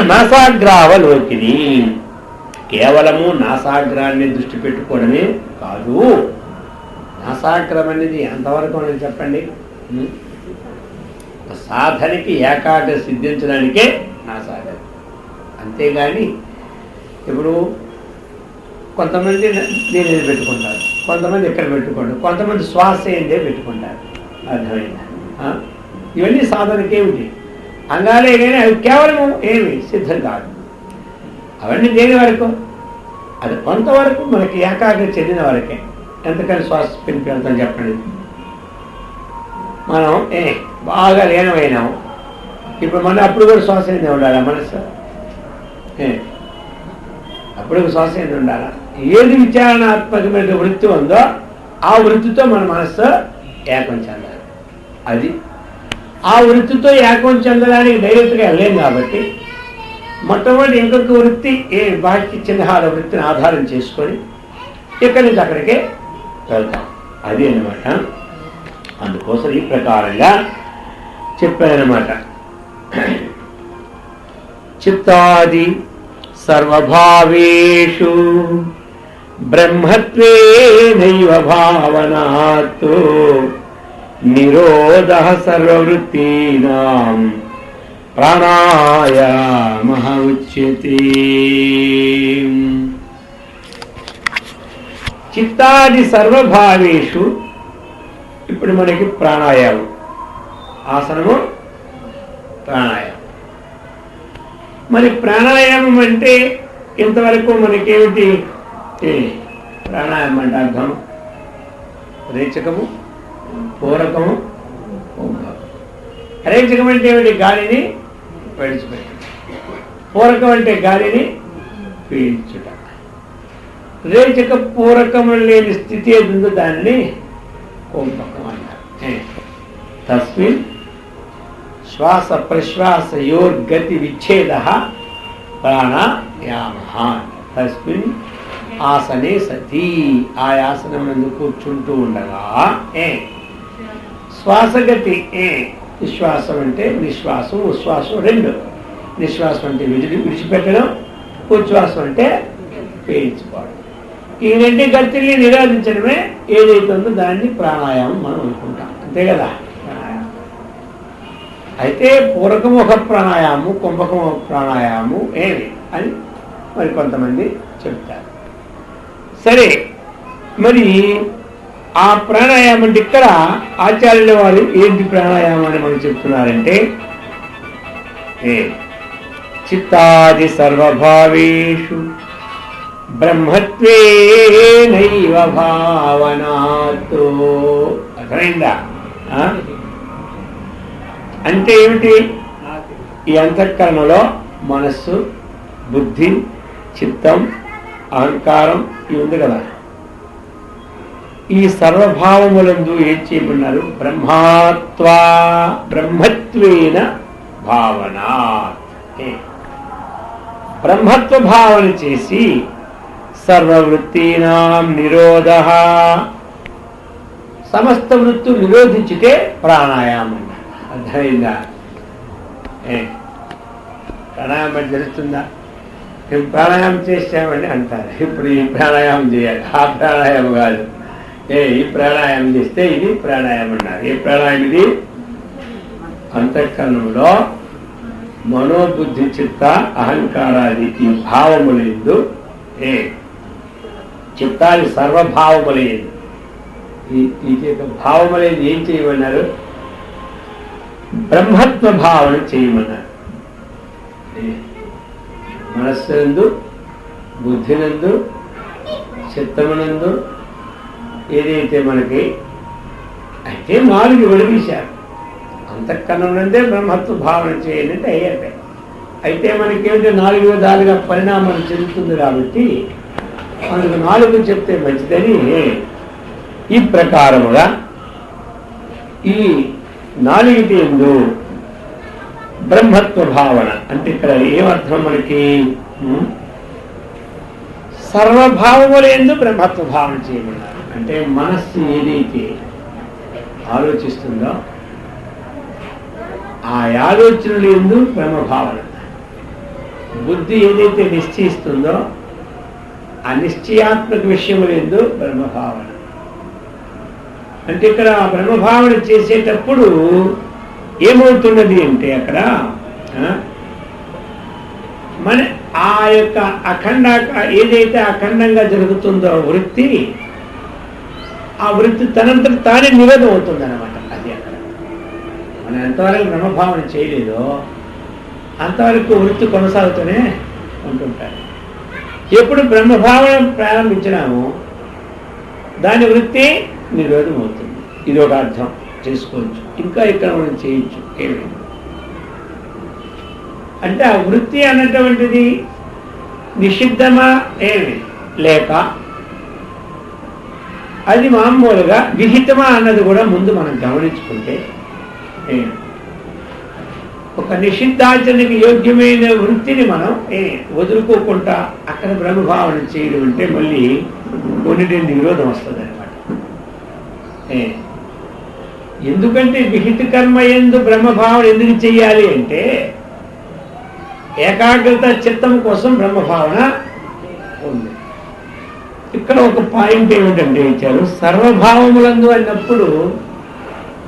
నాసాగ్రావలోకిని. కేవలము నాసాగ్రాన్ని దృష్టి పెట్టుకోవడమే కాదు. నాసాగ్రం అనేది ఎంతవరకు అనేది చెప్పండి. సాధనకి ఏకాగ్ర సిద్ధించడానికే నాసాగ్రం. అంతేగాని ఇప్పుడు కొంతమంది దీని పెట్టుకుంటారు, కొంతమంది ఎక్కడ పెట్టుకుంటారు, కొంతమంది శ్వాస ఏందే పెట్టుకుంటారు. అర్థమైందా? ఇవన్నీ సాధనకేమిటి? అంగాలే కానీ అవి కేవలం ఏమి సిద్ధం కాదు. అవన్నీ దేని వరకు? అది కొంతవరకు మనకి ఏకాగ్రత చెందిన వరకే. ఎంతకని శ్వాస పెంచుతాం చెప్పండి. మనం బాగా లీనమైనాము. ఇప్పుడు మన అప్పుడు కూడా శ్వాస ఏంది ఉండాలా? మనసు అప్పుడు శ్వాస ఏంది ఉండాలా? ఏది విచారణాత్మకమైన వృత్తి ఉందో ఆ వృత్తితో మన మనస్సు ఏకం చెందాలి. అది ఆ వృత్తితో ఏకం చెందడానికి డైరెక్ట్గా వెళ్ళలేం కాబట్టి మొట్టమొదటి ఇంకొక వృత్తి బాహ్య చిహ్నాల వృత్తిని ఆధారం చేసుకొని ఇక్కడి నుంచి అక్కడికే వెళ్తాం. అది అన్నమాట. అందుకోసం ఈ ప్రకారంగా చెప్పారన్నమాట. చిత్తాది సర్వభావేషు బ్రహ్మత్వేనైవ భావనాతో నిరోధః సర్వవృత్తీనాం ప్రాణాయామః ఉచ్యతే. చిత్తాది సర్వభావేషు. ఇప్పుడు మనకి ప్రాణాయామం, ఆసనము, ప్రాణాయామం. మరి ప్రాణాయామం అంటే ఇంతవరకు మనకేమిటి? ప్రాణాయామం అంటే అర్థం రేచకము, పూరకము, ఓంకారం. రేచకం అంటే ఏమిటి? గాలిని విడిచిపెట్టడం. పూరకం అంటే గాలిని పీల్చుట. రేచక పూరకము లేని స్థితి ఏది ఉందో దానిని ఓంపకం అంటారు. తస్మిన్ శ్వాస ప్రశ్వాసయోర్గతి విచ్ఛేదః ప్రాణాయామః. తస్మిన్ ఆసనే సతి. ఆ ఆసనం నందు కూర్చుంటూ ఉండగా శ్వాసగతి. నిశ్వాసం అంటే నిశ్వాసం, ఉశ్వాసం రెండు. నిశ్వాసం అంటే విడిచిపెట్టడం, ఉచ్ఛ్వాసం అంటే పీల్చుకోవడం. ఈ రెండు గతిని నిరోధించడమే ఏదైతే ఉందో దాన్ని ప్రాణాయామం మనం అనుకుంటాం. అంతే కదా? అయితే పూరకం ఒక ప్రాణాయామం, కుంభకం ఒక ప్రాణాయామం ఏమి అని మరి కొంతమంది చెప్తారు. సరే, మరి ఆ ప్రాణాయామం అంటే ఇక్కడ ఆచార్యుల వారు ఏంటి ప్రాణాయామం అని మనకు చెప్తున్నారంటే చిత్తాది సర్వభావేషు బ్రహ్మత్వేనైవ భావనాతో. అర్థమైందా? అంటే ఏమిటి? ఈ అంతఃకరణలో మనస్సు, బుద్ధి, చిత్తం, అహంకారం ఇవి ఉంది కదా. ఈ సర్వభావములందు ఏం చేయమన్నారు? బ్రహ్మత్వేన భావనా. బ్రహ్మత్వ భావన చేసి సర్వవృత్తీనాం నిరోధ, సమస్త వృత్తులు నిరోధించితే ప్రాణాయామం. అర్థమైందా? ప్రాణాయామం అంటే తెలుస్తుందా? ప్రాణాయామం చేసామని అంటారు. ఇప్పుడు ఈ ప్రాణాయామం చేయాలి, ఆ ప్రాణాయామం కాదు. ఈ ప్రాణాయామం చేస్తే ఇది ప్రాణాయామం అన్నారు. ఏ ప్రాణాయామం ఇది? అంతఃకరణంలో మనోబుద్ధి, చిత్త, అహంకారాది ఈ భావములందు, చిత్తాది సర్వభావములేదు, ఈ భావములేదు ఏం చేయమన్నారు? బ్రహ్మత్వ భావన చేయమన్నారు. మనస్సునందు, బుద్ధినందు, చిత్తమునందు ఏదైతే మనకి అయితే 4 విడదీశారు. అంతఃకరణందే బ్రహ్మత్వ భావన చేయాలంటే అయ్యాక అయితే మనకేమిటంటే 4 విధాలుగా పరిణామం చెందుతుంది కాబట్టి మనకు 4 చెప్తే మంచిదని ఈ ప్రకారముగా ఈ 4 ఎందు బ్రహ్మత్వ భావన అంటే ఇక్కడ ఏమర్థం మనకి? సర్వభావములందు బ్రహ్మత్వ భావన చేయమన్నారు. అంటే మనస్సు ఏదైతే ఆలోచిస్తుందో ఆ ఆలోచనలు ఎందు బ్రహ్మభావన, బుద్ధి ఏదైతే నిశ్చయిస్తుందో ఆ నిశ్చయాత్మక విషయములందు బ్రహ్మభావన. అంటే ఇక్కడ బ్రహ్మభావన చేసేటప్పుడు ఏమవుతున్నది అంటే అక్కడ మన ఆ యొక్క అఖండ ఏదైతే అఖండంగా జరుగుతుందో వృత్తి, ఆ వృత్తి తనంతట తానే నిరోధం అవుతుంది అన్నమాట. అది అక్కడ మనం ఎంతవరకు బ్రహ్మభావన చేయలేదో అంతవరకు వృత్తి కొనసాగుతూనే ఉంటుంటారు. ఎప్పుడు బ్రహ్మభావన ప్రారంభించినామో దాని వృత్తి నిరోధం అవుతుంది. ఇది ఒక అర్థం చేసుకోవచ్చు. ఇంకా ఇక్కడ మనం చేయొచ్చు. ఏమి అంటే ఆ వృత్తి అన్నటువంటిది నిషిద్ధమా ఏమి లేక అది మామూలుగా విహితమా అన్నది కూడా ముందు మనం గమనించుకుంటే, ఒక నిషిద్ధాచరణకి యోగ్యమైన వృత్తిని మనం వదులుకోకుండా అక్కడ బ్రహ్మభావన చేయడం అంటే మళ్ళీ కొన్నిటి నిరోధం వస్తుంది అనమాట. ఎందుకంటే విహిత కర్మ యందు బ్రహ్మభావన ఎందుకు చెయ్యాలి అంటే ఏకాగ్రత చిత్తం కోసం బ్రహ్మభావన ఉంది. ఇక్కడ ఒక పాయింట్ ఏమిటంటే ఇచ్చారు, సర్వభావములందు అన్నప్పుడు